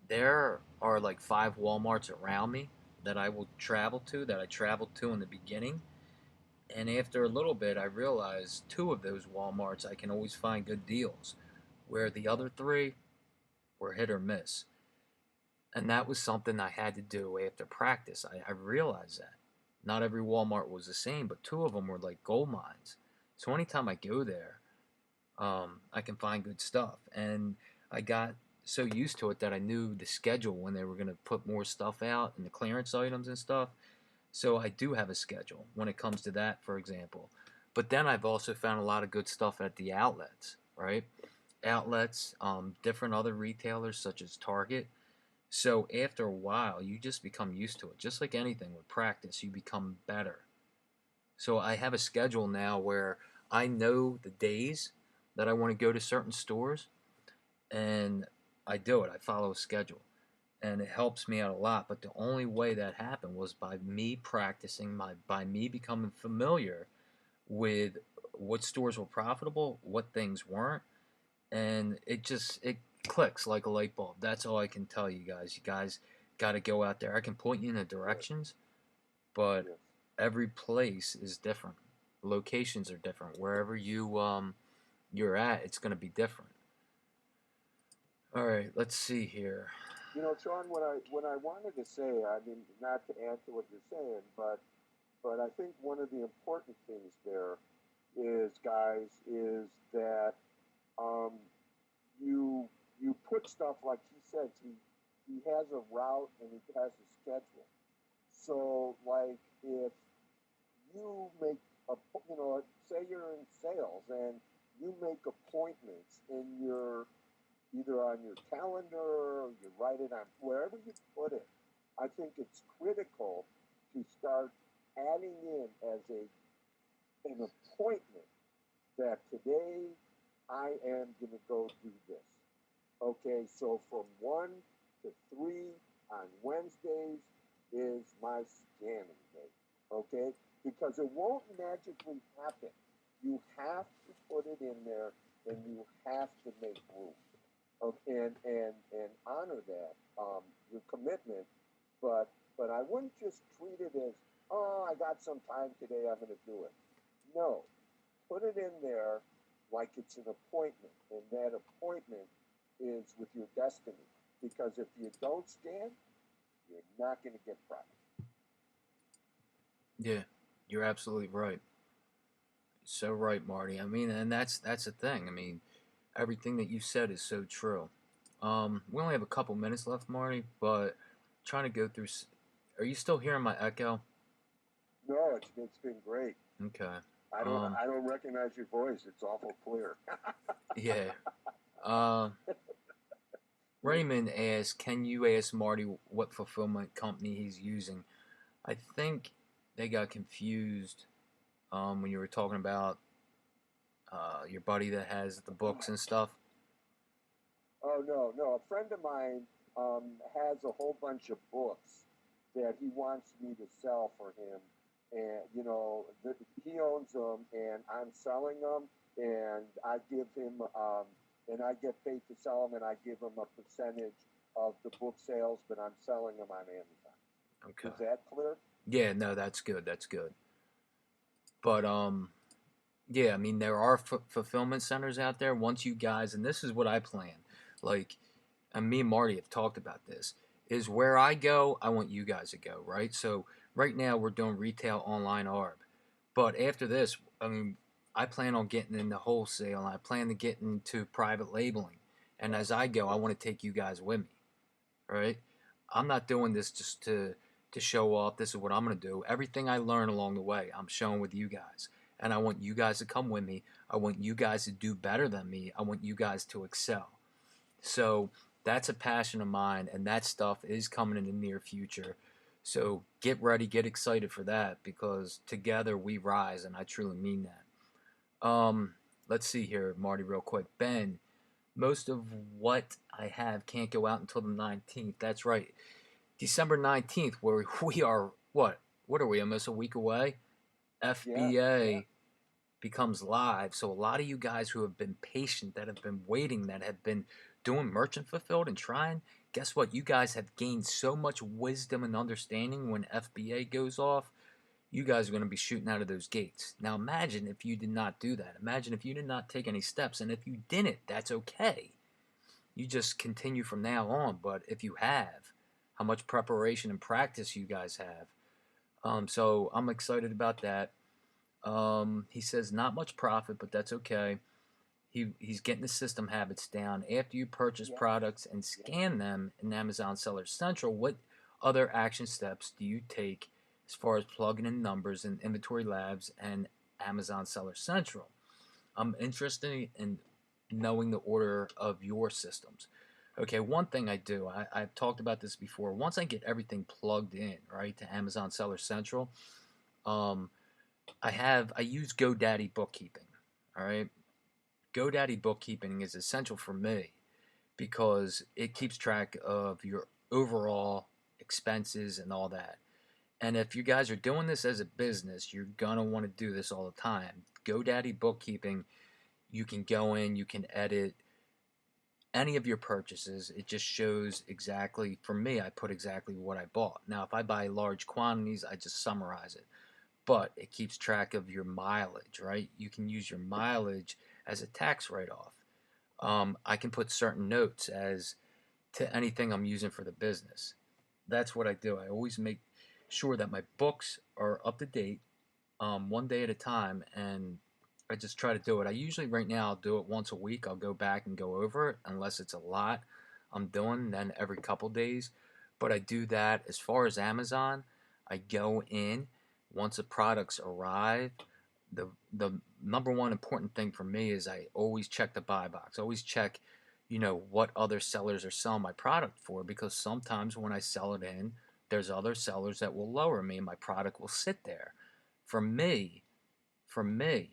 There are like 5 Walmarts around me that I will travel to, that I traveled to in the beginning. And after a little bit, I realized 2 of those Walmarts I can always find good deals, where the other 3 were hit or miss. And that was something I had to do after practice. I realized that. Not every Walmart was the same, but 2 of them were like gold mines. So anytime I go there, I can find good stuff. And I got so used to it that I knew the schedule when they were going to put more stuff out and the clearance items and stuff. So I do have a schedule when it comes to that, for example. But then I've also found a lot of good stuff at the outlets, right? Outlets, different other retailers such as Target. So after a while, you just become used to it. Just like anything with practice, you become better. So I have a schedule now where I know the days that I want to go to certain stores, and I do it. I follow a schedule, and it helps me out a lot. But the only way that happened was by me practicing, by me becoming familiar with what stores were profitable, what things weren't, and it clicks like a light bulb. That's all I can tell you guys. You guys got to go out there. I can point you in the directions, but Yes. every place is different. Locations are different. Wherever you're at, it's going to be different. All right, let's see here. Sean, what I wanted to say, I mean, not to add to what you're saying, but I think one of the important things there is, guys, is that um, you you put stuff like he said. He has a route and he has a schedule. So, like, if you make a, say you're in sales and you make appointments in your either on your calendar or you write it on wherever you put it. I think it's critical to start adding in as an appointment that today I am going to go do this. Okay, so from 1 to 3 on Wednesdays is my scanning day. Okay, because it won't magically happen. You have to put it in there and you have to make room. And honor that your commitment, but I wouldn't just treat it as, oh, I got some time today, I'm going to do it. No, put it in there like it's an appointment, and that appointment is with your destiny. Because if you don't scan, you're not going to get profit. Yeah, you're absolutely right. So right, Marty. I mean, and that's the thing. I mean, everything that you said is so true. We only have a couple minutes left, Marty, but trying to go through. Are you still hearing my echo? No, it's been great. Okay. I don't Um, I don't recognize your voice. It's awful clear. yeah. Uh, Raymond asked, "Can you ask Marty what fulfillment company he's using?" I think they got confused when you were talking about your buddy that has the books and stuff. Oh no! A friend of mine has a whole bunch of books that he wants me to sell for him, and he owns them, and I'm selling them, and I give him, and I get paid to sell them, and I give him a percentage of the book sales, but I'm selling them on Amazon. Okay. Is that clear? Yeah, no, that's good. That's good. But yeah, I mean there are fulfillment centers out there. Once you guys, and this is what I plan. Like, and me and Marty have talked about this. Is where I go, I want you guys to go, right? So right now we're doing retail online ARB, but after this, I mean, I plan on getting into wholesale. And I plan to get into private labeling, and as I go, I want to take you guys with me, right? I'm not doing this just to show off. This is what I'm going to do. Everything I learn along the way, I'm showing with you guys. And I want you guys to come with me. I want you guys to do better than me. I want you guys to excel. So that's a passion of mine, and that stuff is coming in the near future. So get ready, get excited for that, because together we rise, and I truly mean that. Let's see here, Marty, real quick. Ben, most of what I have can't go out until the 19th. That's right. December 19th, where we are, what are we, almost a week away? FBA becomes live. So a lot of you guys who have been patient, that have been waiting, that have been doing merchant fulfilled and trying, guess what? You guys have gained so much wisdom and understanding. When FBA goes off, you guys are going to be shooting out of those gates. Now imagine if you did not do that. Imagine if you did not take any steps. And if you didn't, that's okay. You just continue from now on. But if you have, how much preparation and practice you guys have. So I'm excited about that. He says not much profit, but that's okay. He's getting the system habits down. After you purchase products and scan them in Amazon Seller Central, what other action steps do you take as far as plugging in numbers in Inventory Labs and Amazon Seller Central? I'm interested in knowing the order of your systems. Okay, one thing I do, I've talked about this before. Once I get everything plugged in, right, to Amazon Seller Central, um, I use GoDaddy bookkeeping. All right, GoDaddy bookkeeping is essential for me because it keeps track of your overall expenses and all that. And if you guys are doing this as a business, you're gonna want to do this all the time. GoDaddy bookkeeping, you can go in, you can edit any of your purchases. It just shows exactly, for me, I put exactly what I bought. Now, if I buy large quantities, I just summarize it. But it keeps track of your mileage, right? You can use your mileage as a tax write-off. I can put certain notes as to anything I'm using for the business. That's what I do. I always make sure that my books are up to date, one day at a time, and I just try to do it. I usually, right now, I'll do it once a week. I'll go back and go over it, unless it's a lot I'm doing, then every couple days. But I do that. As far as Amazon, I go in once the products arrive. The number one important thing for me is I always check the buy box. I always check, what other sellers are selling my product for, because sometimes when I sell it in, there's other sellers that will lower me and my product will sit there. For me, for me,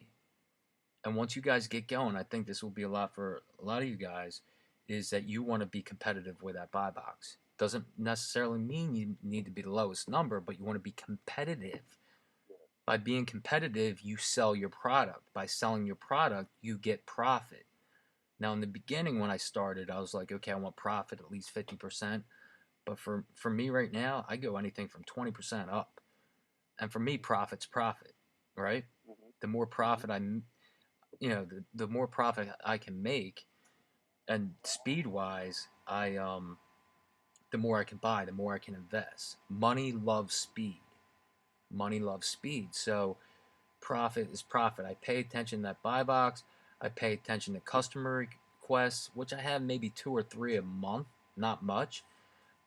and once you guys get going, I think this will be a lot for a lot of you guys, is that you want to be competitive with that buy box. Doesn't necessarily mean you need to be the lowest number, but you want to be competitive. By being competitive, you sell your product. By selling your product, you get profit. Now, in the beginning, when I started, I was like, okay, I want profit at least 50%. But for me right now, I go anything from 20% up. And for me, profit's profit, right? The more profit the more profit I can make, and speed wise, the more I can buy, the more I can invest. Money loves speed. Money loves speed. So profit is profit. I pay attention to that buy box. I pay attention to customer requests, which I have maybe 2 or 3 a month, not much.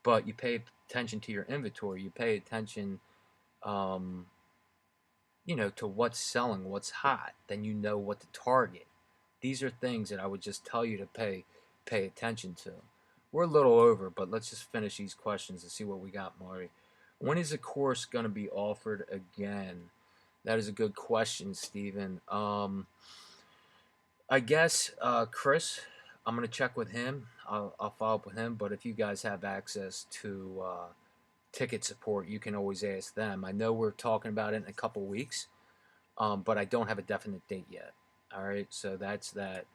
But you pay attention to your inventory. You pay attention, um, to what's selling, what's hot. Then you know what to target. These are things that I would just tell you to pay attention to. We're a little over, but let's just finish these questions and see what we got, Marty. When is the course going to be offered again? That is a good question, Stephen. I guess Chris, I'm going to check with him. I'll follow up with him. But if you guys have access to ticket support, you can always ask them. I know we're talking about it in a couple weeks, but I don't have a definite date yet. All right, so that's that.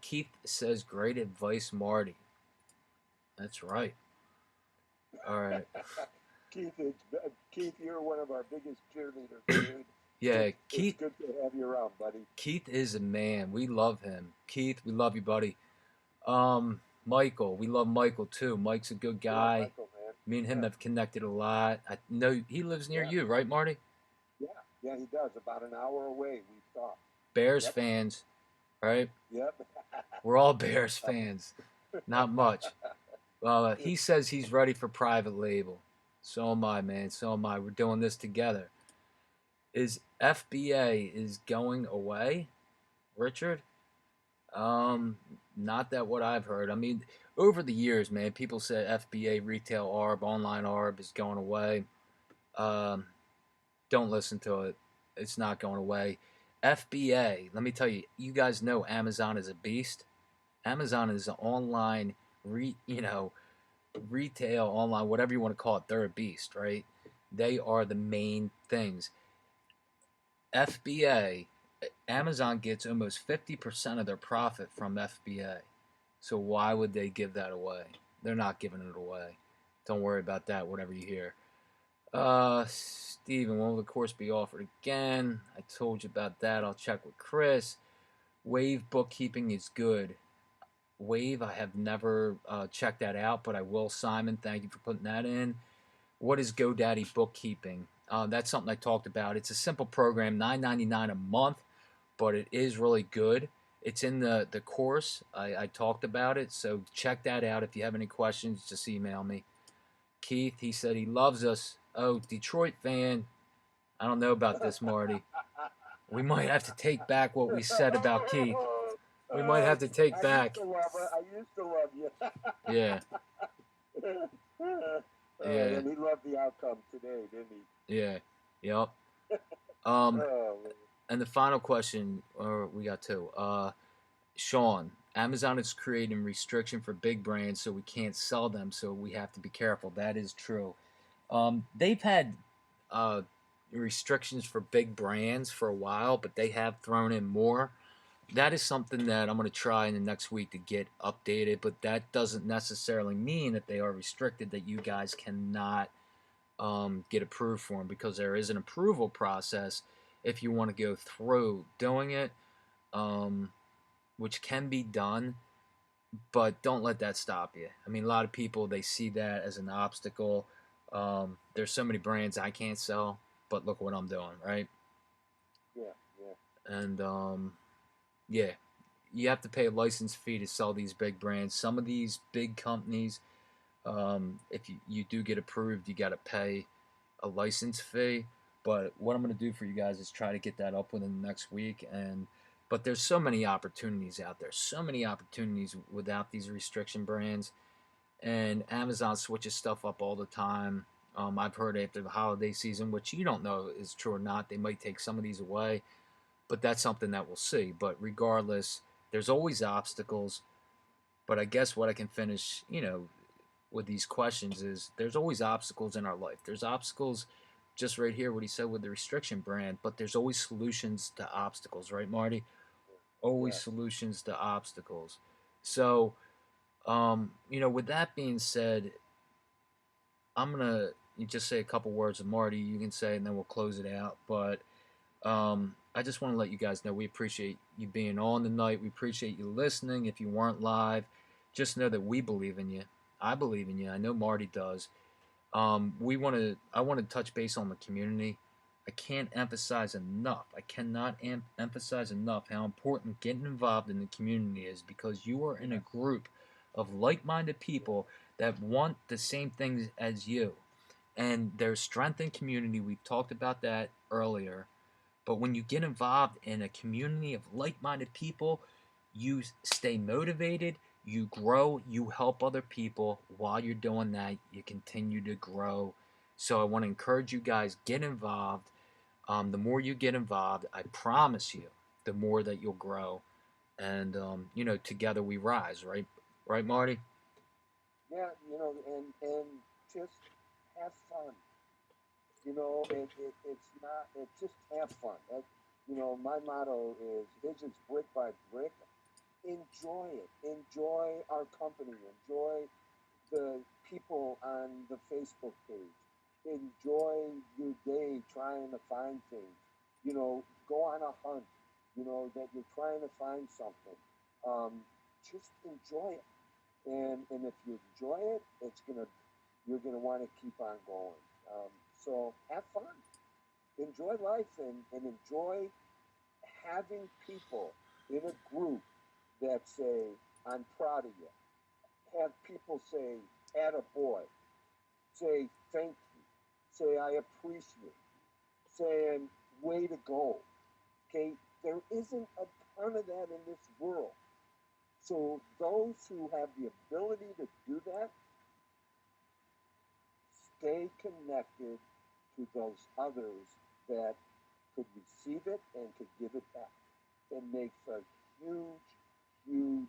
Keith says, great advice, Marty. That's right. All right. Keith, you're one of our biggest cheerleaders, dude. Yeah, Keith. It's good to have you around, buddy. Keith is a man. We love him. Keith, we love you, buddy. Michael, we love Michael too. Mike's a good guy. Michael, man. Me and him have connected a lot. I know he lives near you, right, Marty? Yeah, he does. About an hour away, we've talked. Bears fans, right? Yep. We're all Bears fans. Not much. He says he's ready for private label. So am I, man. So am I. We're doing this together. Is FBA is going away, Richard? Not that what I've heard. I mean, over the years, man, people said FBA retail ARB, online ARB is going away. Um, don't listen to it. It's not going away. FBA, let me tell you, you guys know Amazon is a beast. Amazon is an online, retail, online, whatever you want to call it. They're a beast, right? They are the main things. FBA, Amazon gets almost 50% of their profit from FBA. So why would they give that away? They're not giving it away. Don't worry about that, whatever you hear. Steven, when will the course be offered again? I told you about that. I'll check with Chris. Wave bookkeeping is good. Wave, I have never checked that out, but I will. Simon, thank you for putting that in. What is GoDaddy bookkeeping? That's something I talked about. It's a simple program, $9.99 a month, but it is really good. It's in the course. I talked about it, so check that out. If you have any questions, just email me. Keith, he said he loves us. Oh, Detroit fan. I don't know about this, Marty. We might have to take back what we said about Keith. We might have to take back. I used to love you. Yeah. Yeah. And he loved the outcome today, didn't he? Yeah. Yep. Man. And the final question, or we got two. Sean, Amazon is creating restriction for big brands, so we can't sell them, so we have to be careful. That is true. They've had restrictions for big brands for a while, but they have thrown in more. That is something that I'm going to try in the next week to get updated, but that doesn't necessarily mean that they are restricted, that you guys cannot get approved for them, because there is an approval process if you want to go through doing it, which can be done, but don't let that stop you. I mean, a lot of people, they see that as an obstacle. There's so many brands I can't sell, but look what I'm doing, right? Yeah, yeah. And yeah, you have to pay a license fee to sell these big brands. Some of these big companies, if you do get approved, you got to pay a license fee. But what I'm going to do for you guys is try to get that up within the next week. But there's so many opportunities out there, so many opportunities without these restriction brands. And Amazon switches stuff up all the time. I've heard after the holiday season, which you don't know is true or not, they might take some of these away, but that's something that we'll see. But regardless, there's always obstacles. But I guess what I can finish, with these questions is there's always obstacles in our life. There's obstacles just right here, what he said with the restriction brand, but there's always solutions to obstacles, right, Marty? Always Yeah. solutions to obstacles. So, with that being said, I'm gonna just say a couple words of Marty. You can say, and then we'll close it out. But I just want to let you guys know we appreciate you being on tonight. We appreciate you listening. If you weren't live, just know that we believe in you. I believe in you. I know Marty does. I want to touch base on the community. I can't emphasize enough. I cannot emphasize enough how important getting involved in the community is, because you are in a group of like-minded people that want the same things as you. And there's strength in community. We've talked about that earlier. But when you get involved in a community of like-minded people, you stay motivated, you grow, you help other people. While you're doing that, you continue to grow. So I want to encourage you guys, get involved. The more you get involved, I promise you, the more that you'll grow. And together we rise, right? Right, Marty? Yeah, and just have fun. It's not, it's just have fun. My motto is, his is brick by brick. Enjoy it. Enjoy our company. Enjoy the people on the Facebook page. Enjoy your day trying to find things. Go on a hunt. That you're trying to find something. Just enjoy it. And if you enjoy it, you're gonna want to keep on going. So have fun, enjoy life, and enjoy having people in a group that say, "I'm proud of you." Have people say, "Atta boy," say, "Thank you," say, "I appreciate," saying, "Way to go." Okay, there isn't a ton of that in this world. So those who have the ability to do that, stay connected to those others that could receive it and could give it back. It makes a huge, huge,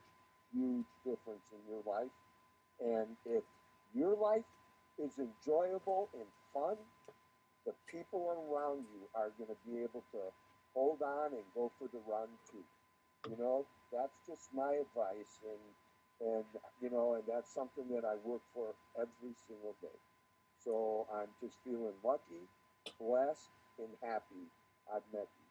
huge difference in your life. And if your life is enjoyable and fun, the people around you are going to be able to hold on and go for the run too. You know, that's just my advice, and you know, and that's something that I work for every single day. So I'm just feeling lucky, blessed, and happy I've met you.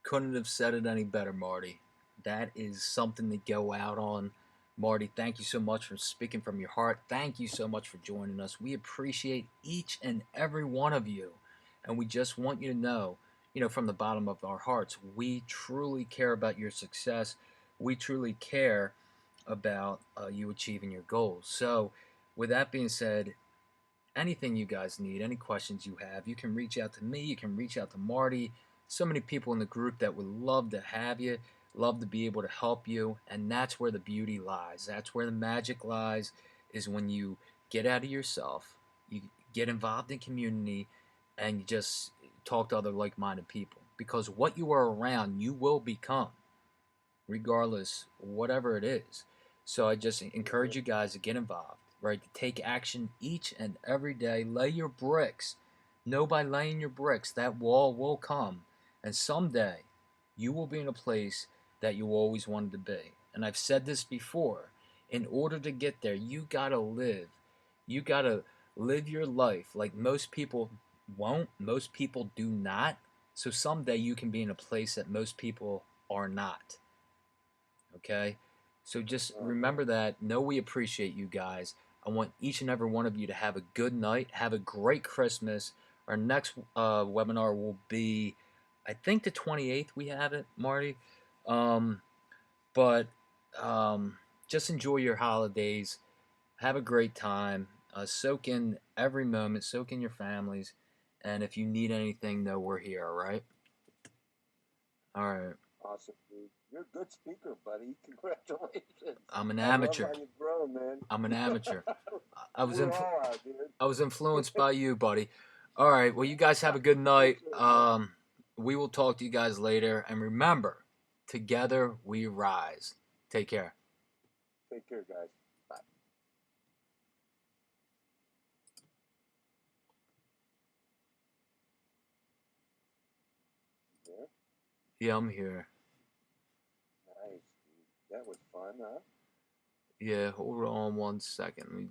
Couldn't have said it any better, Marty. That is something to go out on. Marty, thank you so much for speaking from your heart. Thank you so much for joining us. We appreciate each and every one of you. And we just want you to know, from the bottom of our hearts, we truly care about your success. We truly care about you achieving your goals. So, with that being said, anything you guys need, any questions you have, you can reach out to me, you can reach out to Marty. So many people in the group that would love to have you, love to be able to help you, and that's where the beauty lies. That's where the magic lies, is when you get out of yourself, you get involved in community, and you just talk to other like-minded people. Because what you are around, you will become, regardless, whatever it is. So I just encourage you guys to get involved, right? To take action each and every day. Lay your bricks. Know by laying your bricks, that wall will come. And someday, you will be in a place that you always wanted to be. And I've said this before. In order to get there, you gotta live. You gotta live your life like most people won't. Most people do not. So someday you can be in a place that most people are not. Okay? So just remember that. Know we appreciate you guys. I want each and every one of you to have a good night. Have a great Christmas. Our next webinar will be, I think, the 28th. We have it, Marty. Um, but just enjoy your holidays. Have a great time. Soak in every moment. Soak in your families. And if you need anything, know we're here, all right? All right. Awesome, dude. You're a good speaker, buddy. Congratulations. I'm an I love amateur. how you've grown, man. I'm an amateur. I was We all are, dude. I was influenced by you, buddy. All right. Well, you guys have a good night. We will talk to you guys later. And remember, together we rise. Take care. Take care, guys. Bye. Yeah, Yeah, I'm here. nice, dude. That was fun, huh? Yeah, hold on 1 second. Let me